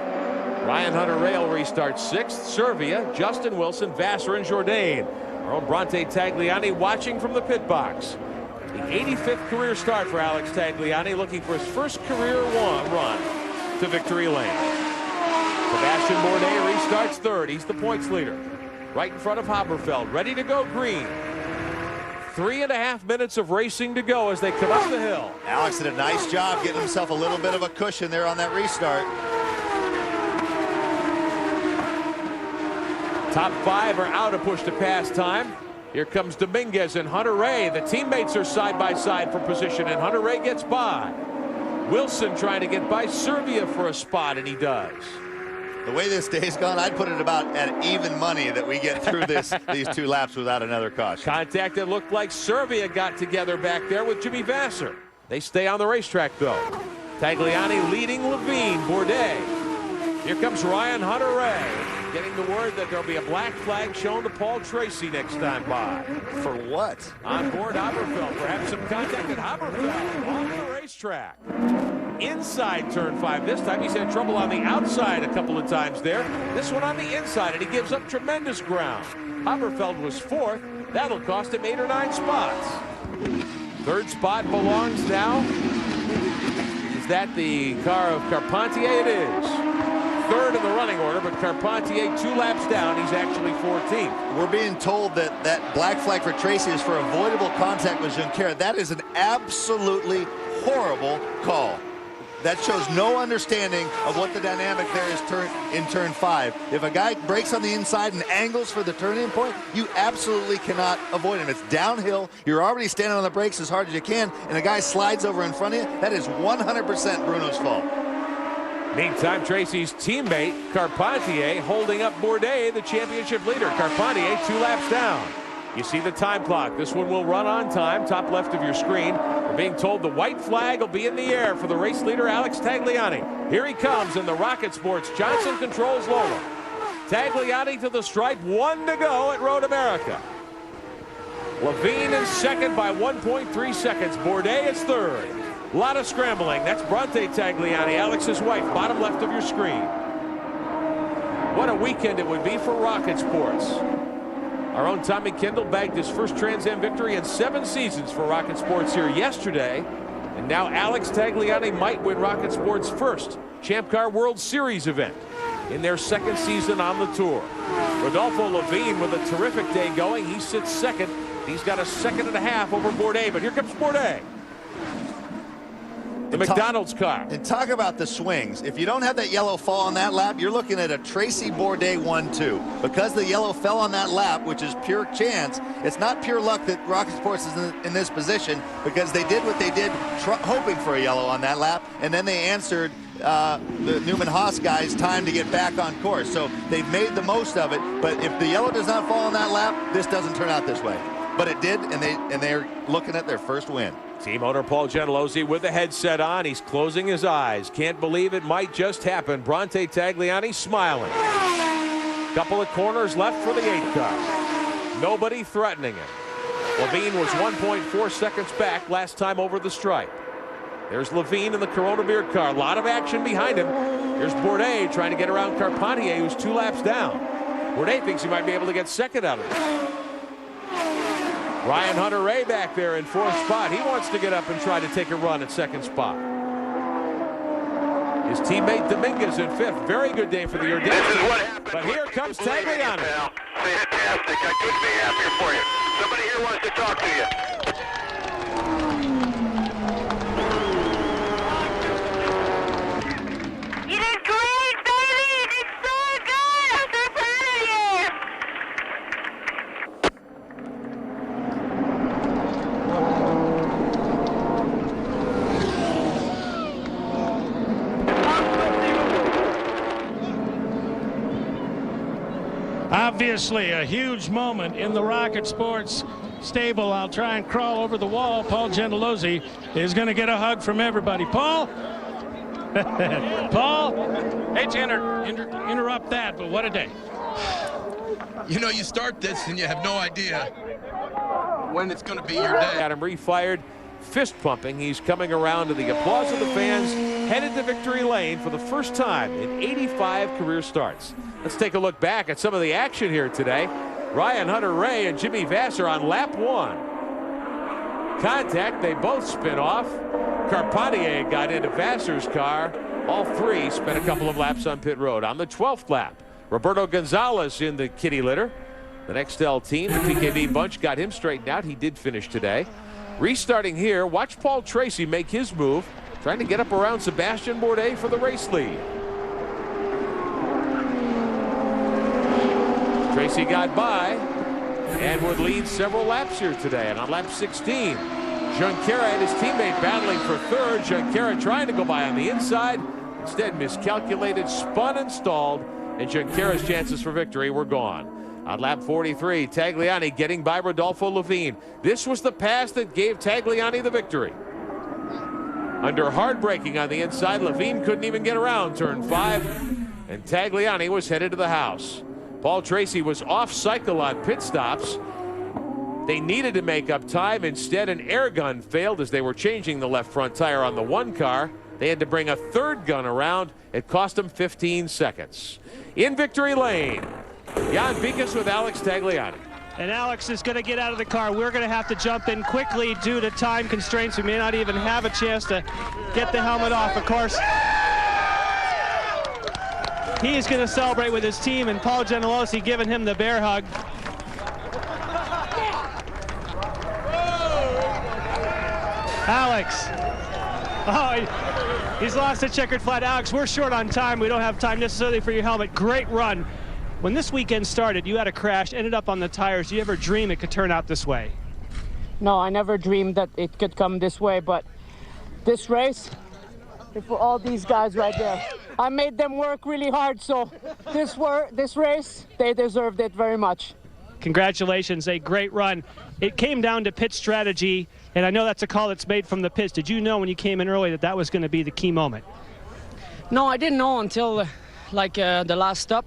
Ryan Hunter-Reay will restart 6th. Servia, Justin Wilson, Vassar, and Jourdain. Our own Bronte Tagliani watching from the pit box. The 85th career start for Alex Tagliani, looking for his first career run to victory lane. Sebastian Bourdais restarts 3rd. He's the points leader. Right in front of Haberfeld, ready to go green. 3.5 minutes of racing to go as they come up the hill. Alex did a nice job getting himself a little bit of a cushion there on that restart. Top 5 are out of push to pass time. Here comes Dominguez and Hunter-Reay. The teammates are side by side for position, and Hunter-Reay gets by. Wilson trying to get by Servia for a spot, and he does. The way this day's gone, I'd put it about at even money that we get through these 2 laps without another caution. Contact that looked like Servia got together back there with Jimmy Vassar. They stay on the racetrack, though. Tagliani leading Levine, Bourdais. Here comes Ryan Hunter-Reay, getting the word that there'll be a black flag shown to Paul Tracy next time by. For what? On board Haberfeld. Perhaps some contact at Haberfeld on the racetrack. Inside turn 5 this time. He's had trouble on the outside a couple of times there. This one on the inside, and he gives up tremendous ground. Haberfeld was 4th. That'll cost him 8 or 9 spots. 3rd spot belongs now. Is that the car of Carpentier? It is. 3rd in the running order, but Carpentier 2 laps down. He's actually 14th. We're being told that that black flag for Tracy is for avoidable contact with Junqueira. That is an absolutely horrible call. That shows no understanding of what the dynamic there is in turn 5. If a guy breaks on the inside and angles for the turn-in point, you absolutely cannot avoid him. It's downhill. You're already standing on the brakes as hard as you can, and a guy slides over in front of you. That is 100% Bruno's fault. Meantime, Tracy's teammate, Carpentier, holding up Bourdais, the championship leader. Carpentier 2 laps down. You see the time clock. This one will run on time, top left of your screen. We're being told the white flag will be in the air for the race leader, Alex Tagliani. Here he comes in the Rocket Sports. Johnson controls Lola. Tagliani to the stripe, 1 to go at Road America. Levine is 2nd by 1.3 seconds. Bourdais is 3rd. A lot of scrambling. That's Bronte Tagliani, Alex's wife, bottom left of your screen. What a weekend it would be for Rocket Sports. Our own Tommy Kendall bagged his first Trans Am victory in 7 seasons for Rocket Sports here yesterday. And now Alex Tagliani might win Rocket Sports' first Champ Car World Series event in their 2nd season on the tour. Rodolfo Levine with a terrific day going. He sits 2nd. He's got a 2.5 seconds over Bourdais, but here comes Bourdais. The McDonald's car. And talk about the swings. If you don't have that yellow fall on that lap, you're looking at a Tracy Bourdais 1-2. Because the yellow fell on that lap, which is pure chance, it's not pure luck that Rocket Sports is in this position, because they did what they did hoping for a yellow on that lap, and then they answered the Newman Haas guys time to get back on course. So they've made the most of it, but if the yellow does not fall on that lap, this doesn't turn out this way. But it did, and they're looking at their first win. Team owner Paul Gentilozzi with the headset on. He's closing his eyes. Can't believe it might just happen. Bronte Tagliani smiling. Couple of corners left for the 8th car. Nobody threatening him. Levine was 1.4 seconds back last time over the stripe. There's Levine in the Corona Beer car. A lot of action behind him. Here's Bourdais trying to get around Carpentier, who's 2 laps down. Bourdais thinks he might be able to get 2nd out of it. Ryan Hunter-Reay back there in 4th spot. He wants to get up and try to take a run at 2nd spot. His teammate Dominguez in 5th. Very good day for the Jourdain. This is what happened. But here comes Tagliani. Fantastic. I couldn't be happier for you. Somebody here wants to talk to you. You did great, baby! You did so good! I'm so proud of you! Obviously, a huge moment in the Rocket Sports stable. I'll try and crawl over the wall. Paul Gentilozzi is going to get a hug from everybody. Paul? Paul? Hate to interrupt that, but what a day. You know, you start this and you have no idea when it's going to be your day. Adam refired, fist pumping. He's coming around to the applause of the fans, headed to victory lane for the first time in 85 career starts. Let's take a look back at some of the action here today. Ryan Hunter-Reay and Jimmy Vasser on lap 1. Contact, they both spin off. Carpentier got into Vasser's car. All three spent a couple of laps on pit road. On the 12th lap, Roberto Gonzalez in the kitty litter. The Nextel team, the PKV bunch, got him straightened out. He did finish today. Restarting here, watch Paul Tracy make his move, trying to get up around Sebastian Bourdais for the race lead. Tracy got by and would lead several laps here today. And on lap 16, Junqueira and his teammate battling for third. Junqueira trying to go by on the inside, instead miscalculated, spun and stalled, and Junqueira's chances for victory were gone. On lap 43, Tagliani getting by Rodolfo Levine. This was the pass that gave Tagliani the victory. Under hard braking on the inside, Levine couldn't even get around turn 5, and Tagliani was headed to the house. Paul Tracy was off cycle on pit stops. They needed to make up time. Instead, an air gun failed as they were changing the left front tire on the 1 car. They had to bring a third gun around. It cost them 15 seconds. In victory lane, Jan Bikas with Alex Tagliani. And Alex is going to get out of the car. We're going to have to jump in quickly due to time constraints. We may not even have a chance to get the helmet off. Of course, he is going to celebrate with his team, and Paul Gentilozzi giving him the bear hug. Alex. Oh, he's lost a checkered flag. Alex, we're short on time. We don't have time necessarily for your helmet. Great run. When this weekend started, you had a crash, ended up on the tires. Do you ever dream it could turn out this way? No, I never dreamed that it could come this way, but this race, for all these guys right there, I made them work really hard, so this race, they deserved it very much. Congratulations, a great run. It came down to pit strategy, and I know that's a call that's made from the pits. Did you know when you came in early that that was going to be the key moment? No, I didn't know until the last stop,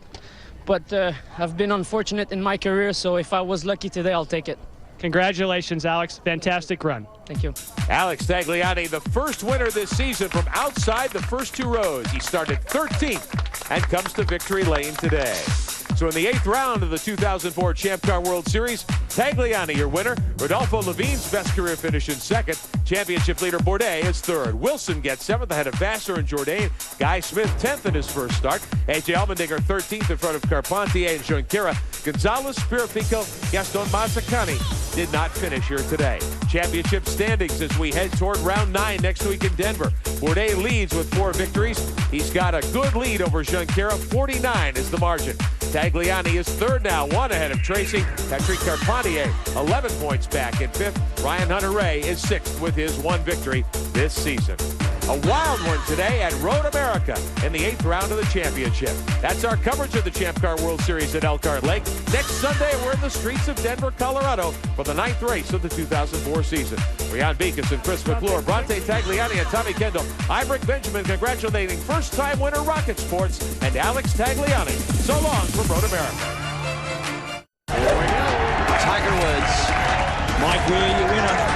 but I've been unfortunate in my career, so if I was lucky today, I'll take it. Congratulations, Alex. Fantastic run. Thank you. Alex Tagliani, the first winner this season from outside the first 2 rows. He started 13th and comes to victory lane today. So in the 8th round of the 2004 Champ Car World Series, Tagliani, your winner. Rodolfo Levine's best career finish in 2nd. Championship leader Bourdais is 3rd. Wilson gets 7th ahead of Vasser and Jourdain. Guy Smith 10th in his first start. A.J. Allmendinger 13th in front of Carpentier and Junqueira. Gonzalez, Spirafico, Gaston Mazzacani did not finish here today. Championship standings as we head toward round 9 next week in Denver. Bourdais leads with 4 victories. He's got a good lead over Junqueira. 49 is the margin. Tagliani is 3rd now, 1 ahead of Tracy. Patrick Carpentier, 11 points back in 5th. Ryan Hunter-Reay is 6th with his 1 victory this season. A wild one today at Road America in the 8th round of the championship. That's our coverage of the Champ Car World Series at Elkhart Lake. Next Sunday, we're in the streets of Denver, Colorado for the 9th race of the 2004 season. Jan Bikas and Chris McClure, Bronte Tagliani and Tommy Kendall. I'm Rick Benjamin congratulating first-time winner Rocket Sports and Alex Tagliani. So long from Road America. Tiger Woods. Mike Wheeler, your winner.